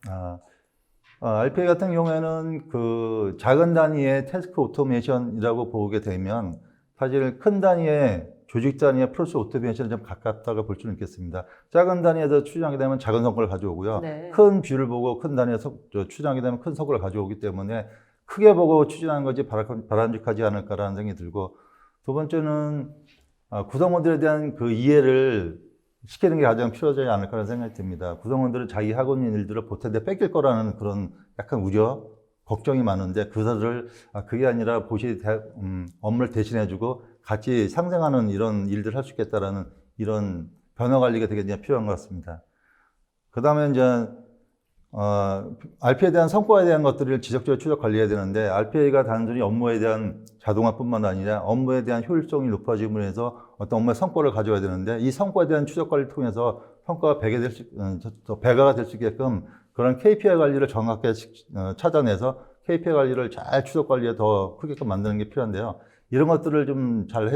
RPA 같은 경우에는 그 작은 단위의 태스크 오토메이션이라고 보게 되면 사실 큰 단위의 조직 단위의 프로세스 오토메이션에 좀 가깝다고 볼 수는 있겠습니다. 작은 단위에서 추진하게 되면 작은 성과를 가져오고요. 네. 큰 뷰를 보고 큰 단위에서 추진하게 되면 큰 성과를 가져오기 때문에 크게 보고 추진하는 것이 바람직하지 않을까라는 생각이 들고, 두 번째는 구성원들에 대한 그 이해를 시키는 게 가장 필요하지 않을까라는 생각이 듭니다. 구성원들은 자기 하고 있는 일들을 보태대 뺏길 거라는 그런 약간 우려, 걱정이 많은데 그들을 그게 아니라 업무를 대신해주고 같이 상생하는 이런 일들을 할 수 있겠다라는 이런 변화 관리가 되게 이제 필요한 것 같습니다. 그 다음에 이제 RPA에 대한 성과에 대한 것들을 지속적으로 추적 관리해야 되는데 RPA가 단순히 업무에 대한 자동화뿐만 아니라 업무에 대한 효율성이 높아짐으로 해서 어떤 업무의 성과를 가져야 되는데 이 성과에 대한 추적 관리를 통해서 성과가 배가가 될 수 있게끔 그런 KPI 관리를 정확하게 찾아내서 KPI 관리를 잘 추적 관리에 더 크게끔 만드는 게 필요한데요. 이런 것들을 좀 잘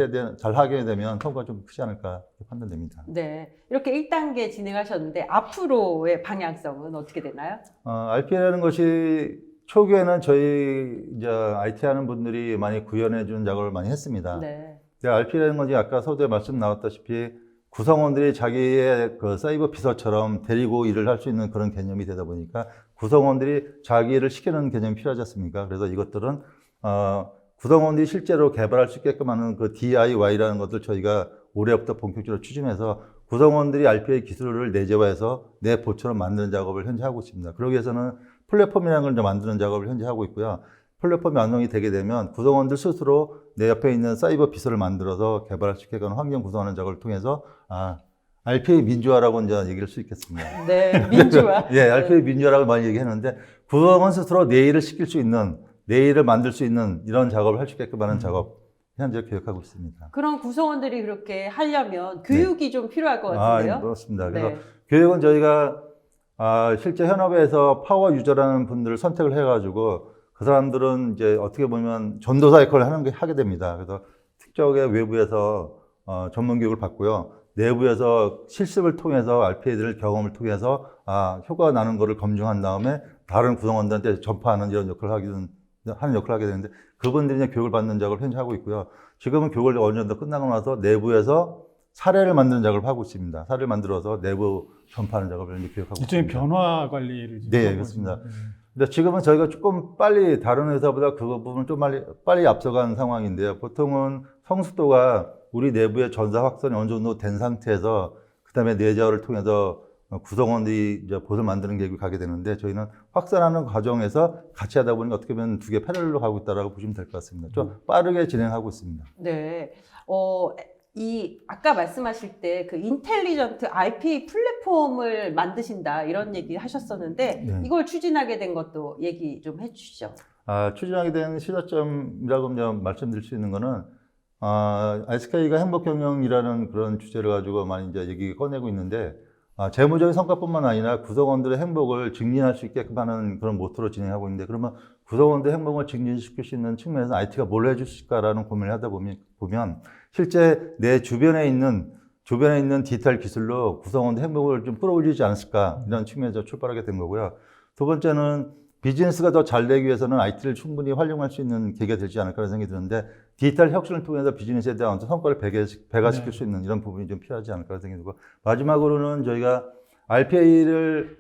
하게 되면 성과가 좀 크지 않을까 판단됩니다. 네. 이렇게 1단계 진행하셨는데 앞으로의 방향성은 어떻게 되나요? RPA라는 것이 초기에는 저희 이제 IT 하는 분들이 많이 구현해 주는 작업을 많이 했습니다. 네. RPA라는 것이 아까 서두에 말씀 나왔다시피 구성원들이 자기의 그 사이버 비서처럼 데리고 일을 할 수 있는 그런 개념이 되다 보니까 구성원들이 자기 일을 시키는 개념이 필요하지 않습니까? 그래서 이것들은 구성원들이 실제로 개발할 수 있게끔 하는 그 DIY라는 것들 저희가 올해부터 본격적으로 추진해서 구성원들이 RPA 기술을 내재화해서 내 보처럼 만드는 작업을 현재 하고 있습니다. 그러기 위해서는 플랫폼이라는 걸 만드는 작업을 현재 하고 있고요. 플랫폼이 완성이 되게 되면 구성원들 스스로 내 옆에 있는 사이버 비서를 만들어서 개발할 수 있게끔 환경 구성하는 작업을 통해서 RPA 민주화라고 이제 얘기할 수 있겠습니다. 네, 민주화. 예, RPA 민주화라고 많이 얘기했는데 구성원 스스로 내 일을 시킬 수 있는, 내 일을 만들 수 있는 이런 작업을 할 수 있게끔 하는 작업 현재 계획하고 있습니다. 그런 구성원들이 그렇게 하려면 교육이 좀 필요할 것 같은데요. 그렇습니다. 그래서 네. 교육은 저희가 실제 현업에서 파워 유저라는 분들을 선택을 해가지고 그 사람들은 이제 어떻게 보면 전도사 역할을 하게 됩니다. 그래서 특정의 외부에서 전문 교육을 받고요. 내부에서 실습을 통해서 RPA들 경험을 통해서 효과가 나는 것을 검증한 다음에 다른 구성원들한테 전파하는 이런 역할을 하게 되는데 그분들이 이제 교육을 받는 작업을 현재 하고 있고요. 지금은 교육을 어느 정도 끝나고 나서 내부에서 사례를 만드는 작업을 하고 있습니다. 사례를 만들어서 내부 전파하는 작업을 이제 기획하고 일종의 있습니다. 변화 관리를 지금 네, 하고 그렇습니다. 있습니다. 근데 지금은 저희가 조금 빨리 다른 회사보다 그 부분을 좀 빨리 앞서간 상황인데요. 보통은 성숙도가 우리 내부의 전사 확산이 어느 정도 된 상태에서 그다음에 내재화를 통해서 구성원들이 이제 봇을 만드는 계획을 가게 되는데 저희는 확산하는 과정에서 같이 하다 보니까 어떻게 보면 두 개 패럴로 가고 있다라고 보시면 될 것 같습니다. 좀 빠르게 진행하고 있습니다. 네. 아까 말씀하실 때 그 인텔리전트 RPA 플랫폼을 만드신다 이런 얘기 하셨었는데 네. 이걸 추진하게 된 것도 얘기 좀 해주시죠. 추진하게 된 시사점이라고 말씀드릴 수 있는 거는 SK가 행복경영이라는 그런 주제를 가지고 많이 이제 얘기 꺼내고 있는데 재무적인 성과뿐만 아니라 구성원들의 행복을 증진할 수 있게끔 하는 그런 모토로 진행하고 있는데 그러면 구성원들의 행복을 증진시킬 수 있는 측면에서 IT가 뭘 해줄 수 있을까라는 고민을 하다 보면 실제 내 주변에 있는 디지털 기술로 구성원들 행복을 좀 끌어올리지 않았을까 이런 측면에서 출발하게 된 거고요. 두 번째는 비즈니스가 더 잘 되기 위해서는 IT를 충분히 활용할 수 있는 계기가 되지 않을까라는 생각이 드는데 디지털 혁신을 통해서 비즈니스에 대한 어떤 성과를 배가시킬 수 있는 이런 부분이 좀 필요하지 않을까라는 생각이 들고 마지막으로는 저희가 RPA를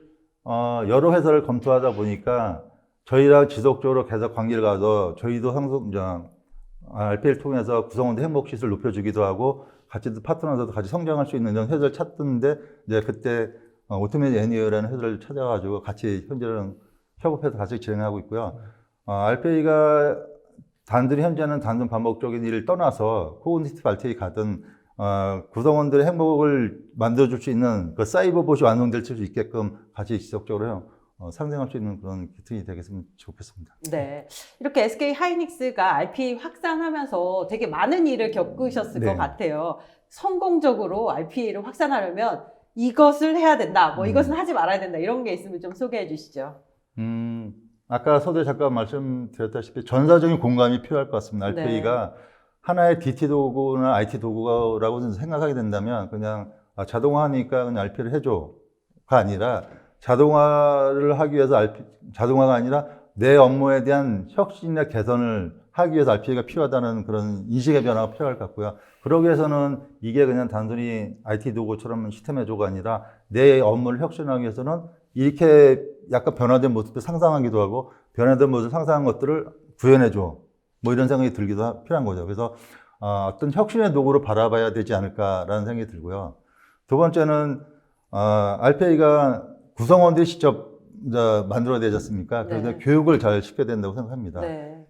여러 회사를 검토하다 보니까 저희랑 지속적으로 계속 관계를 가서 저희도 RPA를 통해서 구성원들 행복 시설을 높여주기도 하고 같이 파트너들도 같이 성장할 수 있는 이런 회사를 찾던데 이제 그때 오토메이드 애니어라는 회사를 찾아가지고 같이 현재는 협업해서 같이 진행하고 있고요. RPA가 현재는 단순 반복적인 일을 떠나서 코그니티브 RPA 가든 구성원들의 행복을 만들어줄 수 있는 그 사이버봇이 완성될 수 있게끔 같이 지속적으로 상생할 수 있는 그런 기틀이 되겠으면 좋겠습니다. 네. 이렇게 SK 하이닉스가 RPA 확산하면서 되게 많은 일을 겪으셨을 것 같아요. 성공적으로 RPA를 확산하려면 이것을 해야 된다, 이것은 하지 말아야 된다, 이런 게 있으면 좀 소개해 주시죠. 아까 서두에 잠깐 말씀드렸다시피 전사적인 공감이 필요할 것 같습니다. RPA가 하나의 DT 도구나 IT 도구라고 생각하게 된다면 그냥 자동화하니까 그냥 RPA를 해줘가 아니라 자동화를 하기 위해서 자동화가 아니라 내 업무에 대한 혁신이나 개선을 하기 위해서 RPA가 필요하다는 그런 인식의 변화가 필요할 것 같고요. 그러기 위해서는 이게 그냥 단순히 IT 도구처럼 시스템 해줘가 아니라 내 업무를 혁신하기 위해서는 이렇게 약간 변화된 모습도 상상하기도 하고 변화된 모습을 상상한 것들을 구현해줘. 이런 생각이 들기도 필요한 거죠. 그래서 어떤 혁신의 도구로 바라봐야 되지 않을까라는 생각이 들고요. 두 번째는 RPA가 구성원들이 직접 만들어야 되지 않습니까? 그래서 교육을 잘 시켜야 된다고 생각합니다.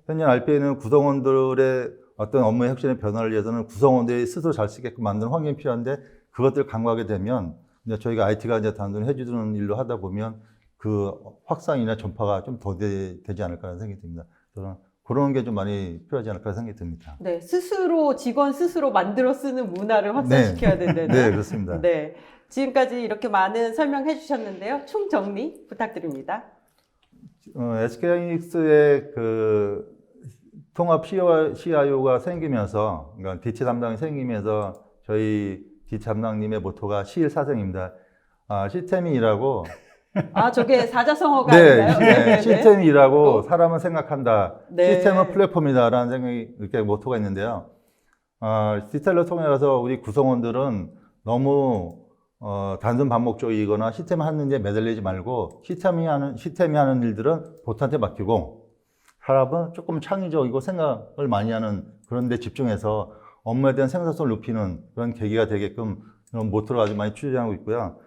현재 RPA는 구성원들의 어떤 업무의 혁신의 변화를 위해서는 구성원들이 스스로 잘 쓰게끔 만드는 환경이 필요한데 그것들을 강구하게 되면 저희가 IT가 이제 단순히 해주는 일로 하다 보면 그 확산이나 전파가 좀 더 되지 않을까라는 생각이 듭니다. 저는 그런 게 좀 많이 필요하지 않을까 생각이 듭니다. 네, 직원 스스로 만들어 쓰는 문화를 확산시켜야 된다는. 네, 그렇습니다. 네, 지금까지 이렇게 많은 설명해 주셨는데요. 총 정리 부탁드립니다. SK하이닉스의 그 통합 CIO가 생기면서, 그러니까 DT 담당이 생기면서 저희 DT 담당님의 모토가 시일사생입니다. 시스템이 일하고 저게 사자성어가 네, 아닌가요? 시스템이 일하고 사람은 생각한다. 네. 시스템은 플랫폼이다라는 생각이 이렇게 모토가 있는데요. 디지털을 통해서 우리 구성원들은 너무 단순 반복적이거나 시스템 하는 데 매달리지 말고 시스템이 하는 일들은 보트한테 맡기고 사람은 조금 창의적이고 생각을 많이 하는 그런 데 집중해서 업무에 대한 생산성을 높이는 그런 계기가 되게끔 그런 모토를 아주 많이 추진하고 있고요.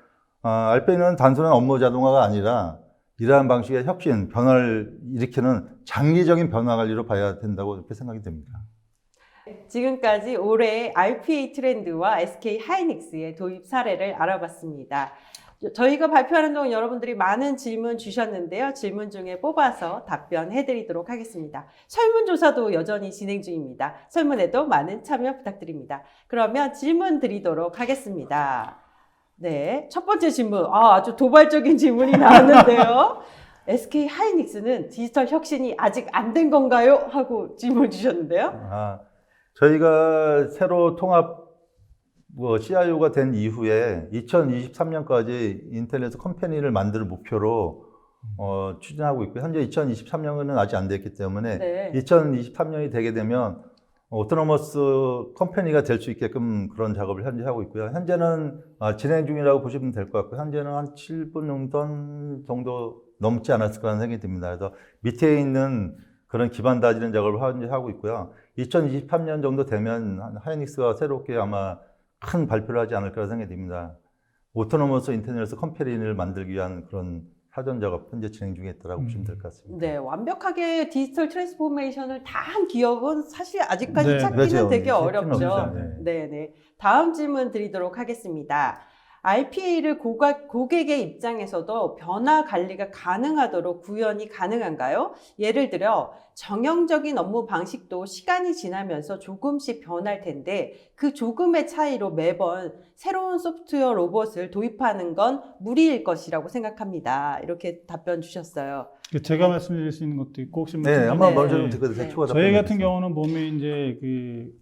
RPA는 단순한 업무 자동화가 아니라 이러한 방식의 혁신, 변화를 일으키는 장기적인 변화 관리로 봐야 된다고 이렇게 생각이 됩니다. 지금까지 올해의 RPA 트렌드와 SK 하이닉스의 도입 사례를 알아봤습니다. 저희가 발표하는 동안 여러분들이 많은 질문 주셨는데요. 질문 중에 뽑아서 답변해 드리도록 하겠습니다. 설문조사도 여전히 진행 중입니다. 설문에도 많은 참여 부탁드립니다. 그러면 질문 드리도록 하겠습니다. 네, 첫 번째 질문. 아주 도발적인 질문이 나왔는데요. SK 하이닉스는 디지털 혁신이 아직 안 된 건가요? 하고 질문 주셨는데요. 저희가 새로 통합 CIO가 된 이후에 2023년까지 인텔에서 컴퍼니를 만들 목표로 추진하고 있고 현재 2023년은 아직 안 됐기 때문에 2023년이 되게 되면 오토노머스 컴퍼니가 될 수 있게끔 그런 작업을 현재 하고 있고요. 현재는 진행 중이라고 보시면 될 것 같고, 현재는 한 7분 정도 넘지 않았을까라는 생각이 듭니다. 그래서 밑에 있는 그런 기반 다지는 작업을 현재 하고 있고요. 2023년 정도 되면 하이닉스가 새롭게 아마 큰 발표를 하지 않을까 생각이 듭니다. 오토노머스 인터넷 컴퍼니를 만들기 위한 그런 사전 작업 현재 진행 중에 있다고 보시면 될 것 같습니다. 네, 완벽하게 디지털 트랜스포메이션을 다 한 기업은 사실 아직까지 네, 찾기는 그렇죠. 되게 쉽지는 어렵죠. 없죠. 네. 네, 네. 다음 질문 드리도록 하겠습니다. RPA를 고객의 입장에서도 변화 관리가 가능하도록 구현이 가능한가요? 예를 들어 정형적인 업무 방식도 시간이 지나면서 조금씩 변할 텐데 그 조금의 차이로 매번 새로운 소프트웨어 로봇을 도입하는 건 무리일 것이라고 생각합니다. 이렇게 답변 주셨어요. 제가 말씀드릴 수 있는 것도 있고 혹시 뭐 네, 한번 네. 먼저 네. 듣고 추가 저희 답변 같은 경우는 보면 이제 그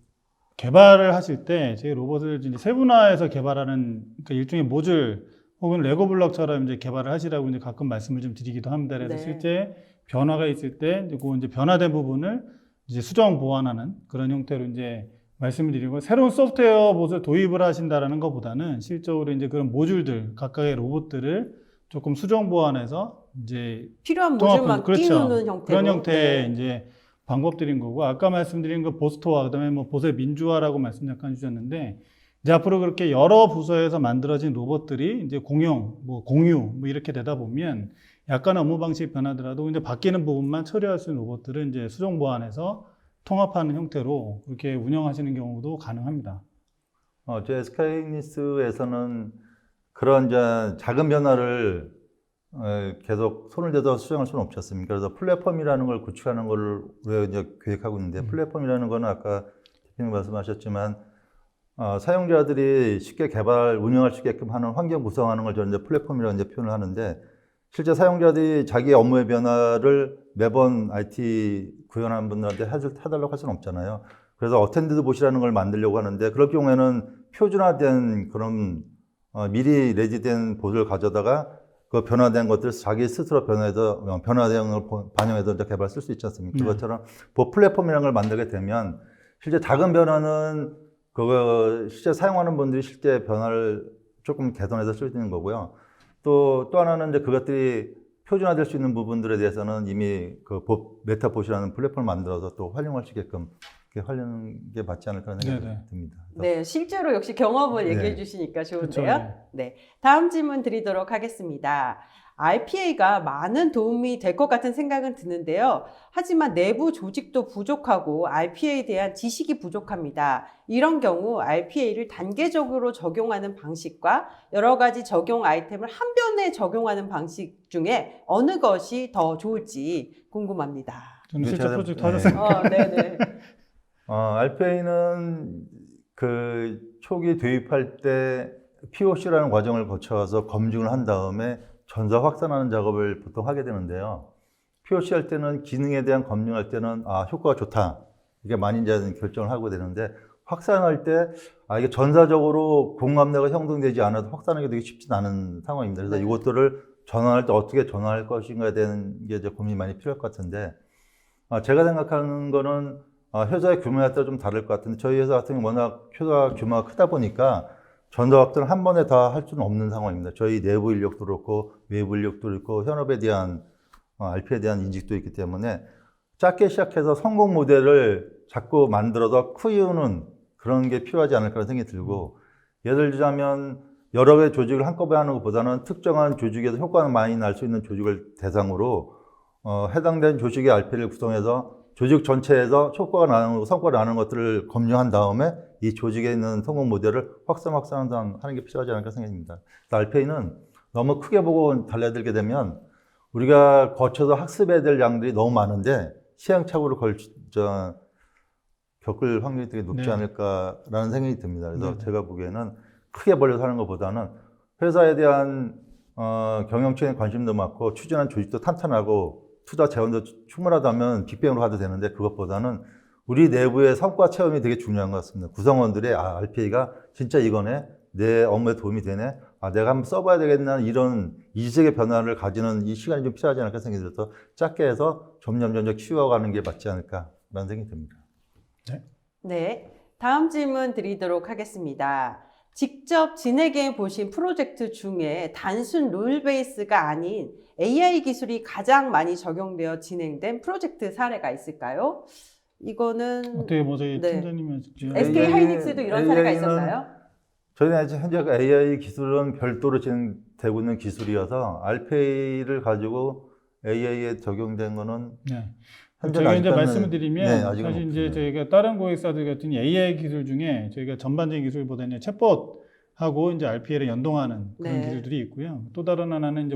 개발을 하실 때 저희 로봇을 이제 세분화해서 개발하는 그러니까 일종의 모듈 혹은 레고 블록처럼 이제 개발을 하시라고 이제 가끔 말씀을 좀 드리기도 합니다. 그래서 네. 실제 변화가 있을 때 그 이제 변화된 부분을 이제 수정 보완하는 그런 형태로 이제 말씀을 드리고 새로운 소프트웨어 봇을 도입을 하신다라는 것보다는 실적으로 이제 그런 모듈들 각각의 로봇들을 조금 수정 보완해서 이제 필요한 통합하는, 모듈만 그렇죠. 끼우는 형태로. 그런 형태의 네. 이제 방법들인 거고 아까 말씀드린 그 보스토화 그다음에 뭐 보스의 민주화라고 말씀 잠깐 주셨는데 이제 앞으로 그렇게 여러 부서에서 만들어진 로봇들이 이제 공용, 뭐 공유 뭐 이렇게 되다 보면 약간 업무 방식이 변하더라도 이제 바뀌는 부분만 처리할 수 있는 로봇들은 이제 수정 보완해서 통합하는 형태로 그렇게 운영하시는 경우도 가능합니다. 저희 SK하이닉스에서는 그런 이제 작은 변화를 계속 손을 대서 수정할 수는 없지 않습니까? 그래서 플랫폼이라는 걸 구축하는 걸 우리가 이제 계획하고 있는데 플랫폼이라는 거는 아까 대표님 말씀하셨지만 사용자들이 쉽게 개발, 운영할 수 있게끔 하는 환경 구성하는 걸 저는 이제 플랫폼이라고 이제 표현을 하는데 실제 사용자들이 자기 업무의 변화를 매번 IT 구현하는 분들한테 해달라고 할 수는 없잖아요. 그래서 어텐디드 봇이라는 걸 만들려고 하는데 그럴 경우에는 표준화된 그런 미리 레지된 봇을 가져다가 그 변화된 것들 자기 스스로 변화된 걸 반영해서 이제 개발 쓸 수 있지 않습니까? 그것처럼 봇 플랫폼이라는 걸 만들게 되면 실제 작은 변화는 그거 실제 사용하는 분들이 실제 변화를 조금 개선해서 쓸 수 있는 거고요. 또 하나는 이제 그것들이 표준화될 수 있는 부분들에 대해서는 이미 그 메타봇이라는 플랫폼을 만들어서 또 활용할 수 있게끔 이렇게 활용하는 게 맞지 않을까 하는 생각이 듭니다. 네, 실제로 역시 경험을 네. 얘기해 주시니까 좋은데요. 그렇죠, 네, 다음 질문 드리도록 하겠습니다. RPA가 많은 도움이 될 것 같은 생각은 드는데요. 하지만 내부 조직도 부족하고 RPA에 대한 지식이 부족합니다. 이런 경우 RPA를 단계적으로 적용하는 방식과 여러 가지 적용 아이템을 한 번에 적용하는 방식 중에 어느 것이 더 좋을지 궁금합니다. 저는 네, 실제 제가- 프로젝트 네. 하셨어요. 네네. RPA는 그 초기 도입할 때 POC라는 과정을 거쳐서 검증을 한 다음에 전사 확산하는 작업을 보통 하게 되는데요. POC 할 때는 기능에 대한 검증할 때는 효과가 좋다. 이게 만인자는 결정을 하고 되는데 확산할 때 이게 전사적으로 공감대가 형성되지 않아도 확산하기 되게 쉽지 않은 상황입니다. 그래서 네. 이것들을 전환할 때 어떻게 전환할 것인가에 대한 게 이제 고민이 많이 필요할 것 같은데 제가 생각하는 거는 회사의 규모에 따라 좀 다를 것 같은데 저희 회사 같은 경우는 워낙 회사 규모가 크다 보니까 전자 확대를 한 번에 다 할 수는 없는 상황입니다. 저희 내부 인력도 그렇고 외부 인력도 그렇고 현업에 대한 RP에 대한 인식도 있기 때문에 작게 시작해서 성공 모델을 자꾸 만들어서 키우는 그런 게 필요하지 않을까 생각이 들고 예를 들자면 여러 개의 조직을 한꺼번에 하는 것보다는 특정한 조직에서 효과가 많이 날 수 있는 조직을 대상으로 해당된 조직의 RP를 구성해서 조직 전체에서 효과가 나는, 성과가 나는 것들을 검증한 다음에 이 조직에 있는 성공 모델을 확산하는 게 필요하지 않을까 생각합니다. RPA는 너무 크게 보고 달려들게 되면 우리가 거쳐서 학습해야 될 양들이 너무 많은데 시행착오를 겪을 확률이 되게 높지 네. 않을까라는 생각이 듭니다. 그래서 네. 제가 보기에는 크게 벌려서 하는 것보다는 회사에 대한 경영층의 관심도 많고 추진한 조직도 탄탄하고 투자 재원도 충분하다면 빅뱅으로 가도 되는데 그것보다는 우리 내부의 성과 체험이 되게 중요한 것 같습니다. 구성원들의 RPA가 진짜 이거네, 내 업무에 도움이 되네, 내가 한번 써봐야 되겠나 이런 이색의 변화를 가지는 이 시간이 좀 필요하지 않을까 생각이 들어서 작게 해서 점점 키워가는 게 맞지 않을까라는 생각이 듭니다. 네. 네, 다음 질문 드리도록 하겠습니다. 직접 진행해 보신 프로젝트 중에 단순 룰 베이스가 아닌 AI 기술이 가장 많이 적용되어 진행된 프로젝트 사례가 있을까요? 이거는 어떻게 뭐 저희 네. 팀장님이 SK AI 하이닉스도 이런 사례가 AI는 있었나요? 저희는 아직 현재 AI 기술은 별도로 진행되고 있는 기술이어서 RPA를 가지고 AI에 적용된 거는 네. 현재는 저희가 이제 아직까지는- 말씀을 드리면 네, 아직은 사실 이제 없습니다. 저희가 다른 고객사들 같은 AI 기술 중에 저희가 전반적인 기술보다는 챗봇하고 이제 RPA를 연동하는 그런 네. 기술들이 있고요. 또 다른 하나는 이제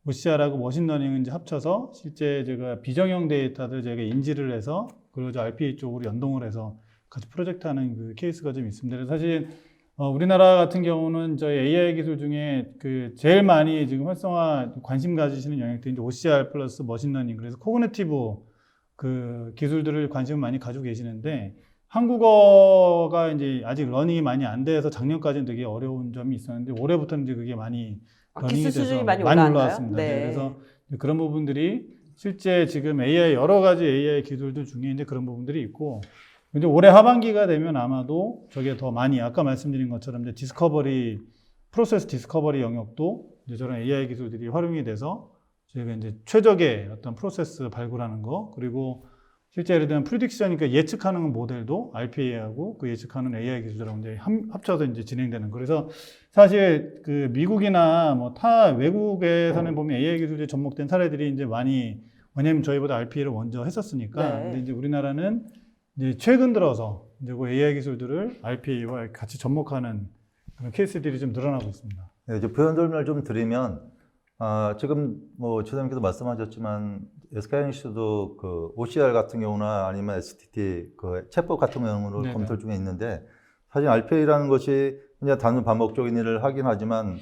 OCR하고 머신러닝을 이제 합쳐서 실제 제가 비정형 데이터를 저희가 인지를 해서 그리고 이제 RPA 쪽으로 연동을 해서 같이 프로젝트하는 그 케이스가 좀 있습니다. 그래서 사실 우리나라 같은 경우는 저희 AI 기술 중에 그 제일 많이 지금 활성화 관심 가지시는 영역들이 이제 OCR 플러스 머신러닝, 그래서 코그니티브 그 기술들을 관심을 많이 가지고 계시는데 한국어가 이제 아직 러닝이 많이 안 돼서 작년까지는 되게 어려운 점이 있었는데 올해부터는 이제 그게 많이 러닝이 기술 돼서 수준이 많이 올라왔나요? 올라왔습니다. 네. 그래서 그런 부분들이 실제 지금 AI 여러 가지 AI 기술들 중에 이제 그런 부분들이 있고, 근데 올해 하반기가 되면 아마도 저게 더 많이 아까 말씀드린 것처럼 이제 프로세스 디스커버리 영역도 이제 저런 AI 기술들이 활용이 돼서 저희가 이제 최적의 어떤 프로세스 발굴하는 거, 그리고 실제 예를 들면 프리딕션, 그러니까 예측하는 모델도 RPA하고 그 예측하는 AI 기술들하고 이제 합쳐서 이제 진행되는 거. 그래서 사실 그 미국이나 뭐 타 외국에서는 보면 AI 기술에 접목된 사례들이 이제 많이, 왜냐면 저희보다 RPA를 먼저 했었으니까. 네. 근데 이제 우리나라는 이제 최근 들어서 이제 그 AI 기술들을 RPA와 같이 접목하는 그런 케이스들이 좀 늘어나고 있습니다. 네, 이제 부연 설명을 좀 드리면, 지금 뭐 지사님께서 말씀하셨지만 SK하이닉스도 그 OCR 같은 경우나 아니면 STT 그 챗봇 같은 경우를 네네. 검토 중에 있는데, 사실 RPA라는 것이 그냥 단순 반복적인 일을 하긴 하지만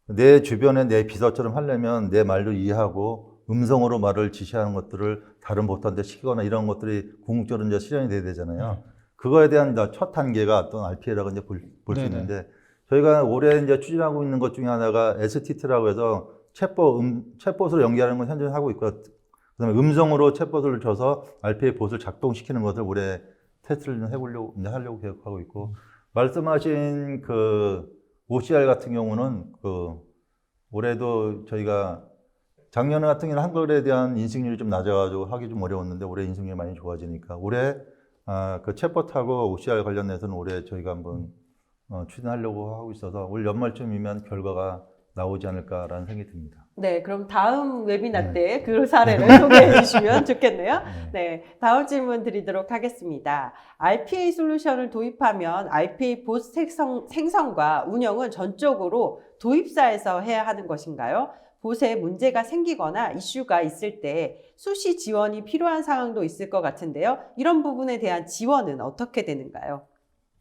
내 주변에 내 비서처럼 하려면 내 말도 이해하고 음성으로 말을 지시하는 것들을 다른 보트한테 시키거나 이런 것들이 궁극적으로 이제 실현이 돼야 되잖아요. 그거에 대한 첫 단계가 어떤 RPA라고 이제 볼 수 네네. 있는데, 저희가 올해 이제 추진하고 있는 것 중에 하나가 STT라고 해서 챗봇으로 연결하는 건 현재 하고 있고, 그다음에 음성으로 챗봇을 줘서 RPA 봇을 작동시키는 것을 올해 테스트를 이제 하려고 계획하고 있고, 말씀하신 그 OCR 같은 경우는 그 올해도 저희가 작년 같은 경우는 한글에 대한 인식률이 좀 낮아가지고 하기 좀 어려웠는데 올해 인식률이 많이 좋아지니까 올해 그 챗봇하고 OCR 관련해서는 올해 저희가 한번 추진하려고 하고 있어서 올 연말쯤이면 결과가 나오지 않을까라는 생각이 듭니다. 네, 그럼 다음 웨비나 네. 때 그 사례를 소개해 주시면 좋겠네요. 네, 다음 질문 드리도록 하겠습니다. RPA 솔루션을 도입하면 RPA 봇 생성과 운영은 전적으로 도입사에서 해야 하는 것인가요? 봇에 문제가 생기거나 이슈가 있을 때 수시 지원이 필요한 상황도 있을 것 같은데요. 이런 부분에 대한 지원은 어떻게 되는가요?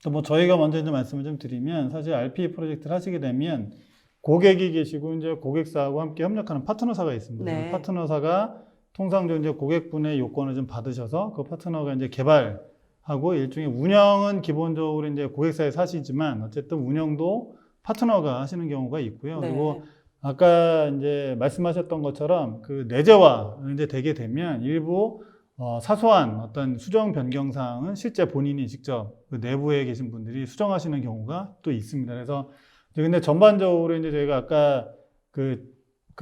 또 뭐 저희가 먼저 이제 말씀을 좀 드리면, 사실 RPA 프로젝트를 하시게 되면 고객이 계시고 이제 고객사하고 함께 협력하는 파트너사가 있습니다. 네. 그 파트너사가 통상적으로 이제 고객분의 요건을 좀 받으셔서 그 파트너가 이제 개발하고 일종의 운영은 기본적으로 이제 고객사에서 하시지만 어쨌든 운영도 파트너가 하시는 경우가 있고요. 네. 그리고 아까 이제 말씀하셨던 것처럼 그 내재화 이제 되게 되면 일부 사소한 어떤 수정 변경 사항은 실제 본인이 직접 그 내부에 계신 분들이 수정하시는 경우가 또 있습니다. 그래서 근데 전반적으로 이제 저희가 아까 그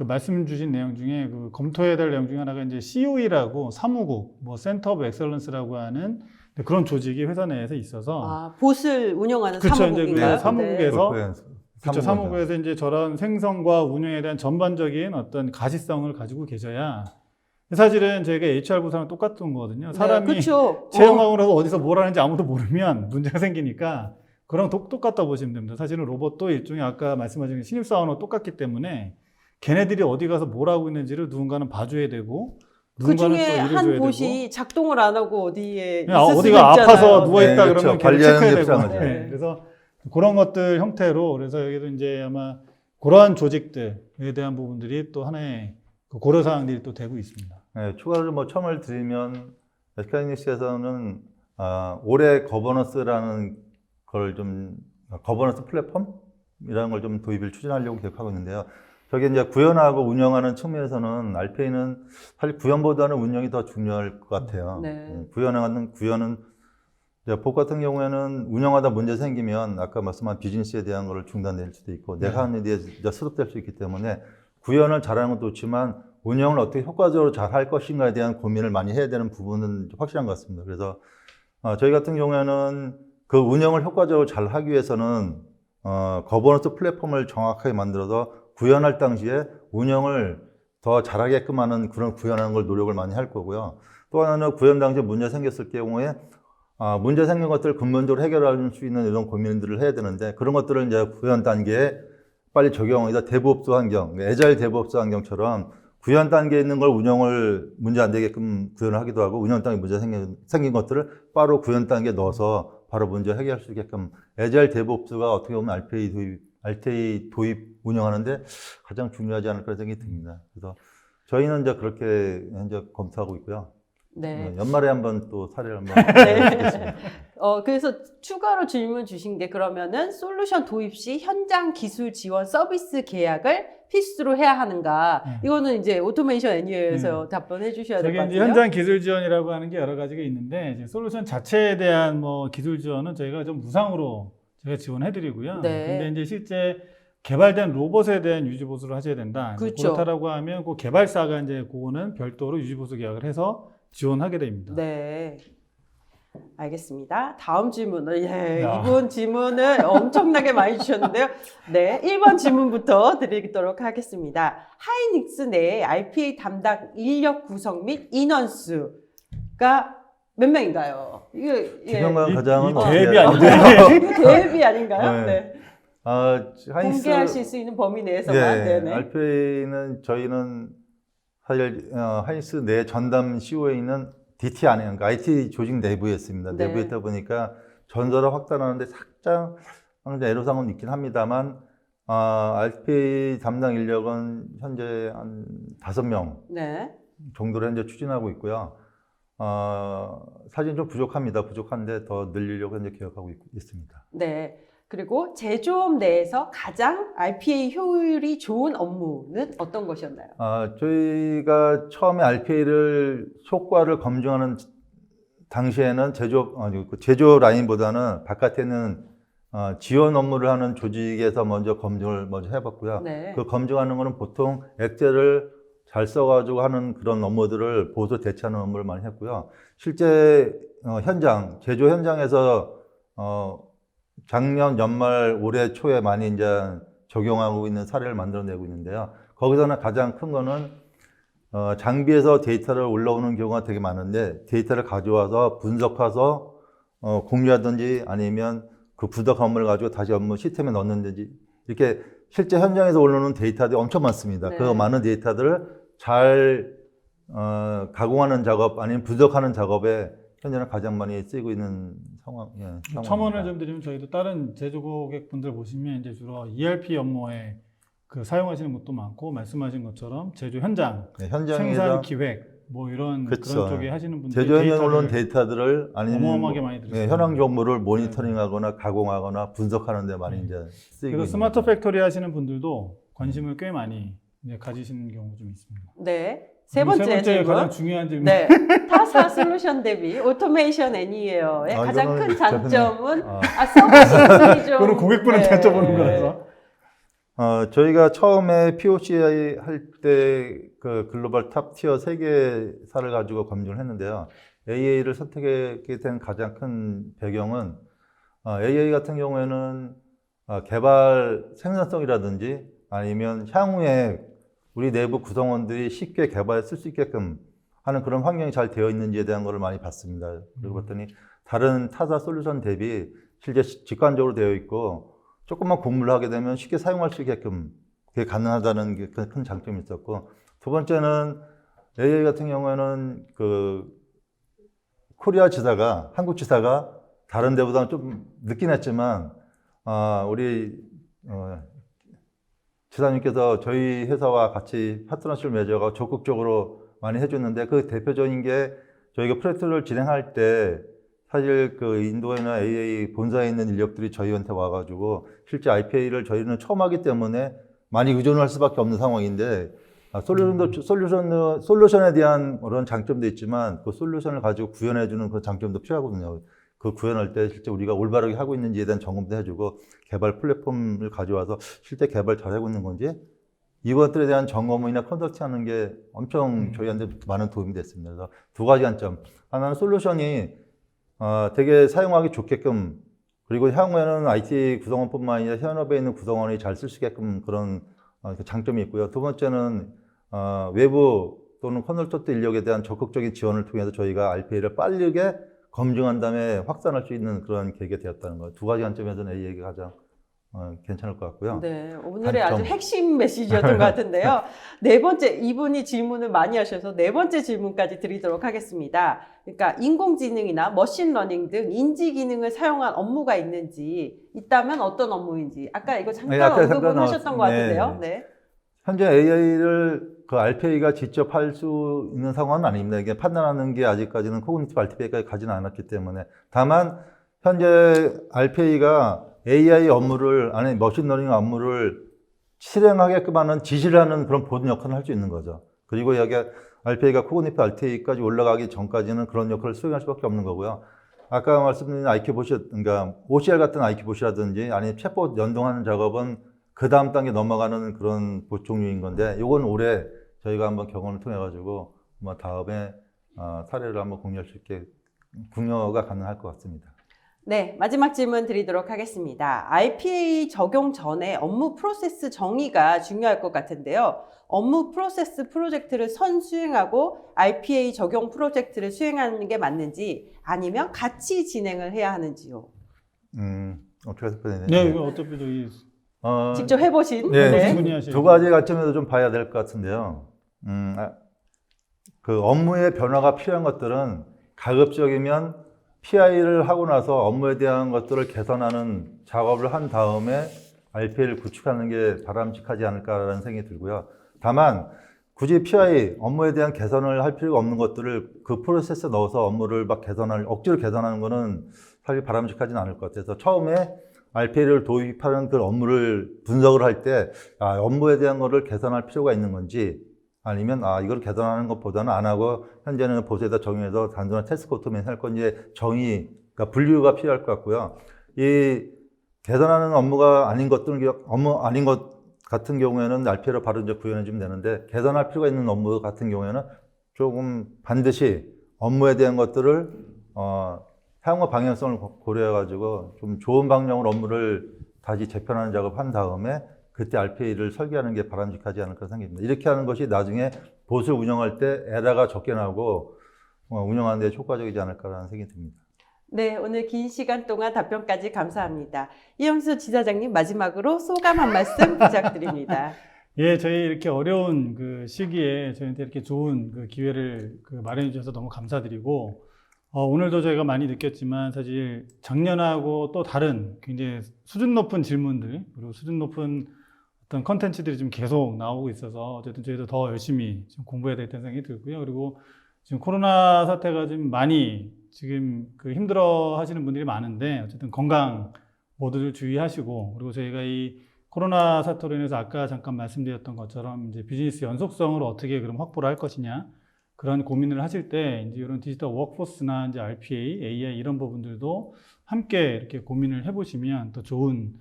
말씀 주신 내용 중에 그 검토해야 될 내용 중에 하나가 이제 COE라고 사무국, 뭐 센터 오브 엑셀런스라고 하는 그런 조직이 회사 내에서 있어서 봇을 운영하는 그렇죠. 사무국인가요? 이제 그 사무국에서 그래서 사무국에서 이제 저런 생성과 운영에 대한 전반적인 어떤 가시성을 가지고 계셔야, 사실은 저희가 HR 부서랑 똑같은 거거든요. 사람이 네, 그렇죠. 채용하고 나서 어디서 뭘 하는지 아무도 모르면 문제가 생기니까 그랑 똑같다 보시면 됩니다. 사실은 로봇도 일종의 아까 말씀하신 신입사원과 똑같기 때문에 걔네들이 어디 가서 뭘 하고 있는지를 누군가는 봐줘야 되고 그 누군가는 또 중에 일을 한 줘야 봇이 되고, 작동을 안 하고 어디에 있을 어디가 수도 있잖아요. 아파서 누워있다 네, 그렇죠. 그러면 걔를 관리하는 체크해야 게 되고. 필요하죠. 네. 그래서 그런 것들 형태로, 그래서 여기도 이제 아마 그러한 조직들에 대한 부분들이 또 하나의 그 고려사항들이 또 되고 있습니다. 네, 추가로 뭐 첨을 드리면 SK하이닉스에서는 올해 거버넌스라는 걸 좀 거버넌스 플랫폼이라는 걸 좀 도입을 추진하려고 계획하고 있는데요. 저게 이제 구현하고 운영하는 측면에서는 RPA는 사실 구현보다는 운영이 더 중요할 것 같아요. 네. 구현은 법 같은 경우에는 운영하다 문제 생기면 아까 말씀한 비즈니스에 대한 거를 중단될 수도 있고 내가 하는 일에 이제 스톱될 수 있기 때문에 구현을 잘하는 것도 좋지만 운영을 어떻게 효과적으로 잘 할 것인가에 대한 고민을 많이 해야 되는 부분은 확실한 것 같습니다. 그래서 저희 같은 경우에는 그 운영을 효과적으로 잘 하기 위해서는 거버넌스 플랫폼을 정확하게 만들어서 구현할 당시에 운영을 더 잘하게끔 하는 그런 구현하는 걸 노력을 많이 할 거고요. 또 하나는 구현 당시에 문제 생겼을 경우에 문제 생긴 것들을 근본적으로 해결할 수 있는 이런 고민들을 해야 되는데 그런 것들을 이제 구현 단계에 빨리 적용해서 대부업소 환경, 애자일 대부업소 환경처럼 구현 단계에 있는 걸 운영을 문제 안 되게끔 구현을 하기도 하고 운영 단계에 문제 생긴 것들을 바로 구현 단계에 넣어서 바로 문제 해결할 수 있게끔 애자일 대부업소가 어떻게 보면 RPA 도입 운영하는데 가장 중요하지 않을까 생각이 듭니다. 그래서 저희는 이제 그렇게 현재 검토하고 있고요. 네. 연말에 한번 또 사례를 한번 네. 보겠습니다. 그래서 추가로 질문 주신 게 그러면은 솔루션 도입 시 현장 기술 지원 서비스 계약을 필수로 해야 하는가? 이거는 이제 오토메이션 애니어에서 답변해 주셔야 될 저게 것 이제 같아요. 현장 기술 지원이라고 하는 게 여러 가지가 있는데 이제 솔루션 자체에 대한 뭐 기술 지원은 저희가 좀 무상으로 저희가 지원해드리고요. 네. 근데 이제 실제 개발된 로봇에 대한 유지 보수를 하셔야 된다. 그렇죠. 그렇다라고 하면 그 개발사가 이제 그거는 별도로 유지 보수 계약을 해서 지원하게 됩니다. 네. 알겠습니다. 다음 질문을, 야. 이분 질문을 엄청나게 많이 주셨는데요. 네. 1번 질문부터 드리도록 하겠습니다. 하이닉스 내에 RPA 담당 인력 구성 및 인원수가 몇 명인가요? 이거, 기병관 과장은 이 어떻게 계획이 해야 아닌데. 이거 계획이 아닌가요? 네. 네. 하이닉스 공개하실 수 있는 범위 내에서만. 네네. RPA는 저희는 사실 하이닉스 내 전담 CO에 있는 DT 안에, 그러니까 IT 조직 내부에 있습니다. 네. 내부에 있다 보니까 전설을 확단하는데 살짝 애로사항은 있긴 합니다만, RPA 담당 인력은 현재 한 5명 네. 정도로 현재 추진하고 있고요. 사실 좀 부족한데 더 늘리려고 현재 계획하고 있습니다. 네. 그리고 제조업 내에서 가장 RPA 효율이 좋은 업무는 어떤 것이었나요? 저희가 처음에 RPA를 효과를 검증하는 당시에는 제조 라인보다는 바깥에 있는 지원 업무를 하는 조직에서 먼저 검증을 먼저 해봤고요. 네. 그 검증하는 거는 보통 엑셀을 잘 써가지고 하는 그런 업무들을 보수 대체하는 업무를 많이 했고요. 실제 제조 현장에서 작년 연말 올해 초에 많이 이제 적용하고 있는 사례를 만들어내고 있는데요. 거기서는 가장 큰 거는 장비에서 데이터를 올라오는 경우가 되게 많은데 데이터를 가져와서 분석해서 공유하든지 아니면 그 분석 업무를 가지고 다시 업무 시스템에 넣는지 이렇게 실제 현장에서 올라오는 데이터들이 엄청 많습니다. 네. 그 많은 데이터들을 잘 가공하는 작업 아니면 분석하는 작업에 현재는 가장 많이 쓰이고 있는 상황입니다. 첨언을 좀 드리면 저희도 다른 제조 고객분들 보시면 이제 주로 ERP 업무에 그 사용하시는 것도 많고 말씀하신 것처럼 제조 현장, 현장에서 생산 기획 뭐 이런 그쵸. 그런 쪽에 하시는 분들이 제조 현장에 올라온 데이터들을 아니면 어마어마하게 많이 들으시죠. 현황 정보를 모니터링하거나 가공하거나 분석하는 데 많이 이제 쓰이고 그리고 있는 스마트 거죠. 팩토리 하시는 분들도 관심을 꽤 많이 이제 가지시는 경우가 좀 있습니다. 네. 세 그리고 번째 질문. 가장 중요한 질문. 네. 타사 솔루션 대비 오토메이션 애니웨어의 가장 이거는 큰 장점은 저는, 서비스 좀. 그거는 고객분한테 여쭤보는 거라서. 저희가 처음에 POC 할 때 그 글로벌 탑 티어 3개사를 가지고 검증을 했는데요. AA를 선택하게 된 가장 큰 배경은 AA 같은 경우에는 개발 생산성이라든지 아니면 향후에 우리 내부 구성원들이 쉽게 개발에 쓸 수 있게끔 하는 그런 환경이 잘 되어 있는지에 대한 것을 많이 봤습니다. 그리고 봤더니 다른 타사 솔루션 대비 실제 직관적으로 되어 있고 조금만 공부를 하게 되면 쉽게 사용할 수 있게끔 그게 가능하다는 게 큰 장점이 있었고, 두 번째는 AA 같은 경우에는 그 코리아 지사가, 한국 지사가 다른 데보다는 좀 늦긴 했지만 우리 지사님께서 저희 회사와 같이 파트너십을 맺어가 적극적으로 많이 해줬는데, 그 대표적인 게 저희가 프로젝트를 진행할 때 사실 그 인도에나 AA 본사에 있는 인력들이 저희한테 와가지고 실제 RPA를 저희는 처음 하기 때문에 많이 의존할 수밖에 없는 상황인데, 솔루션에 대한 그런 장점도 있지만 그 솔루션을 가지고 구현해주는 그 장점도 필요하거든요. 그 구현할 때 실제 우리가 올바르게 하고 있는지에 대한 점검도 해주고 개발 플랫폼을 가져와서 실제 개발 잘하고 있는 건지 이것들에 대한 점검이나 컨설팅하는 게 엄청 저희한테 많은 도움이 됐습니다. 그래서 두 가지 관점. 하나는 솔루션이 되게 사용하기 좋게끔 그리고 향후에는 IT 구성원뿐만 아니라 현업에 있는 구성원이 잘 쓸 수 있게끔 그런 장점이 있고요. 두 번째는 외부 또는 컨설턴트 인력에 대한 적극적인 지원을 통해서 저희가 RPA를 빠르게 검증한 다음에 확산할 수 있는 그런 계기가 되었다는 거. 두 가지 관점에서는 AI가 가장 괜찮을 것 같고요. 네, 오늘의 단점. 아주 핵심 메시지였던 것 같은데요. 네 번째, 이분이 질문을 많이 하셔서 네 번째 질문까지 드리도록 하겠습니다. 그러니까 인공지능이나 머신러닝 등 인지 기능을 사용한 업무가 있는지, 있다면 어떤 업무인지. 아까 이거 잠깐 아까 언급을 잠깐 하셨던 것 같은데요. 네. 네. 현재 AI를 그 RPA가 직접 할 수 있는 상황은 아닙니다. 이게 판단하는 게 아직까지는 코그니티브 RPA까지 가지는 않았기 때문에. 다만 현재 RPA가 AI 업무를 아니 머신러닝 업무를 실행하게끔 하는 지시를 하는 그런 보는 역할을 할 수 있는 거죠. 그리고 여기 RPA가 코그니티브 RPA까지 올라가기 전까지는 그런 역할을 수행할 수밖에 없는 거고요. 아까 말씀드린 IQ봇이 그러니까 OCR 같은 IQ봇이라든지 아니면 챗봇 연동하는 작업은 그 다음 단계 넘어가는 그런 봇 종류인 건데 이건 올해 저희가 한번 경험을 통해 가지고 다음에 사례를 한번 공유할 수 있게 공유가 가능할 것 같습니다. 네, 마지막 질문 드리도록 하겠습니다. RPA 적용 전에 업무 프로세스 정의가 중요할 것 같은데요. 업무 프로세스 프로젝트를 선수행하고 RPA 적용 프로젝트를 수행하는 게 맞는지 아니면 같이 진행을 해야 하는지요? 어떻게 해석해야 네, 이거 어차피 저기 직접 해보신? 네, 네. 두 가지 관점에서 좀 봐야 될 것 같은데요. 그 업무의 변화가 필요한 것들은 가급적이면 PI를 하고 나서 업무에 대한 것들을 개선하는 작업을 한 다음에 RPA를 구축하는 게 바람직하지 않을까라는 생각이 들고요. 다만 굳이 PI 업무에 대한 개선을 할 필요가 없는 것들을 그 프로세스에 넣어서 업무를 막 억지로 개선하는 거는 사실 바람직하지는 않을 것 같아요. 그래서 처음에 RPA를 도입하는 그 업무를 분석을 할 때 업무에 대한 거를 개선할 필요가 있는 건지 아니면 이걸 개선하는 것보다는 안 하고 현재는 보스에다 정의해서 단순한 태스크 오토메이션 할 건지 그러니까 분류가 필요할 것 같고요. 이 개선하는 업무가 아닌 업무 아닌 것 같은 경우에는 RPA로 바로 이제 구현해 주면 되는데 개선할 필요가 있는 업무 같은 경우에는 조금 반드시 업무에 대한 것들을 향후 방향성을 고려해 가지고 좀 좋은 방향으로 업무를 다시 재편하는 작업을 한 다음에 그때 RPA를 설계하는 게 바람직하지 않을까 생각합니다. 이렇게 하는 것이 나중에 봇을 운영할 때 에러가 적게 나고 운영하는 데 효과적이지 않을까라는 생각이 듭니다. 네, 오늘 긴 시간 동안 답변까지 감사합니다. 이영수 지사장님 마지막으로 소감 한 말씀 부탁드립니다. 예, 저희 이렇게 어려운 그 시기에 저희한테 이렇게 좋은 그 기회를 마련해 주셔서 너무 감사드리고 오늘도 저희가 많이 느꼈지만 사실 작년하고 또 다른 굉장히 수준 높은 질문들 그리고 수준 높은 어떤 컨텐츠들이 좀 계속 나오고 있어서 어쨌든 저희도 더 열심히 좀 공부해야 되겠다는 생각이 들고요. 그리고 지금 코로나 사태가 좀 많이 지금 힘들어 하시는 분들이 많은데 어쨌든 건강 모두들 주의하시고 그리고 저희가 이 코로나 사태로 인해서 아까 잠깐 말씀드렸던 것처럼 이제 비즈니스 연속성을 어떻게 그럼 확보를 할 것이냐 그런 고민을 하실 때 이제 이런 디지털 워크포스나 이제 RPA, AI 이런 부분들도 함께 이렇게 고민을 해보시면 더 좋은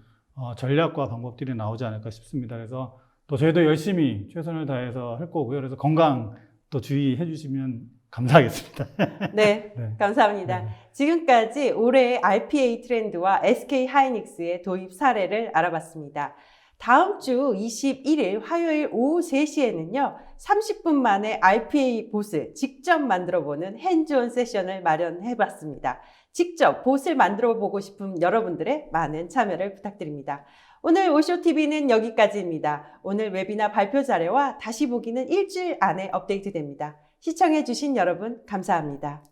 전략과 방법들이 나오지 않을까 싶습니다. 그래서 또 저희도 열심히 최선을 다해서 할 거고요. 그래서 건강 또 주의해 주시면 감사하겠습니다. 네, 네. 감사합니다. 네. 지금까지 올해의 RPA 트렌드와 SK 하이닉스의 도입 사례를 알아봤습니다. 다음 주 21일 화요일 오후 3시에는요, 30분 만에 RPA 봇을 직접 만들어보는 핸즈온 세션을 마련해봤습니다. 직접 봇을 만들어보고 싶은 여러분들의 많은 참여를 부탁드립니다. 오늘 오쇼TV는 여기까지입니다. 오늘 웨비나 발표 자료와 다시 보기는 일주일 안에 업데이트됩니다. 시청해주신 여러분 감사합니다.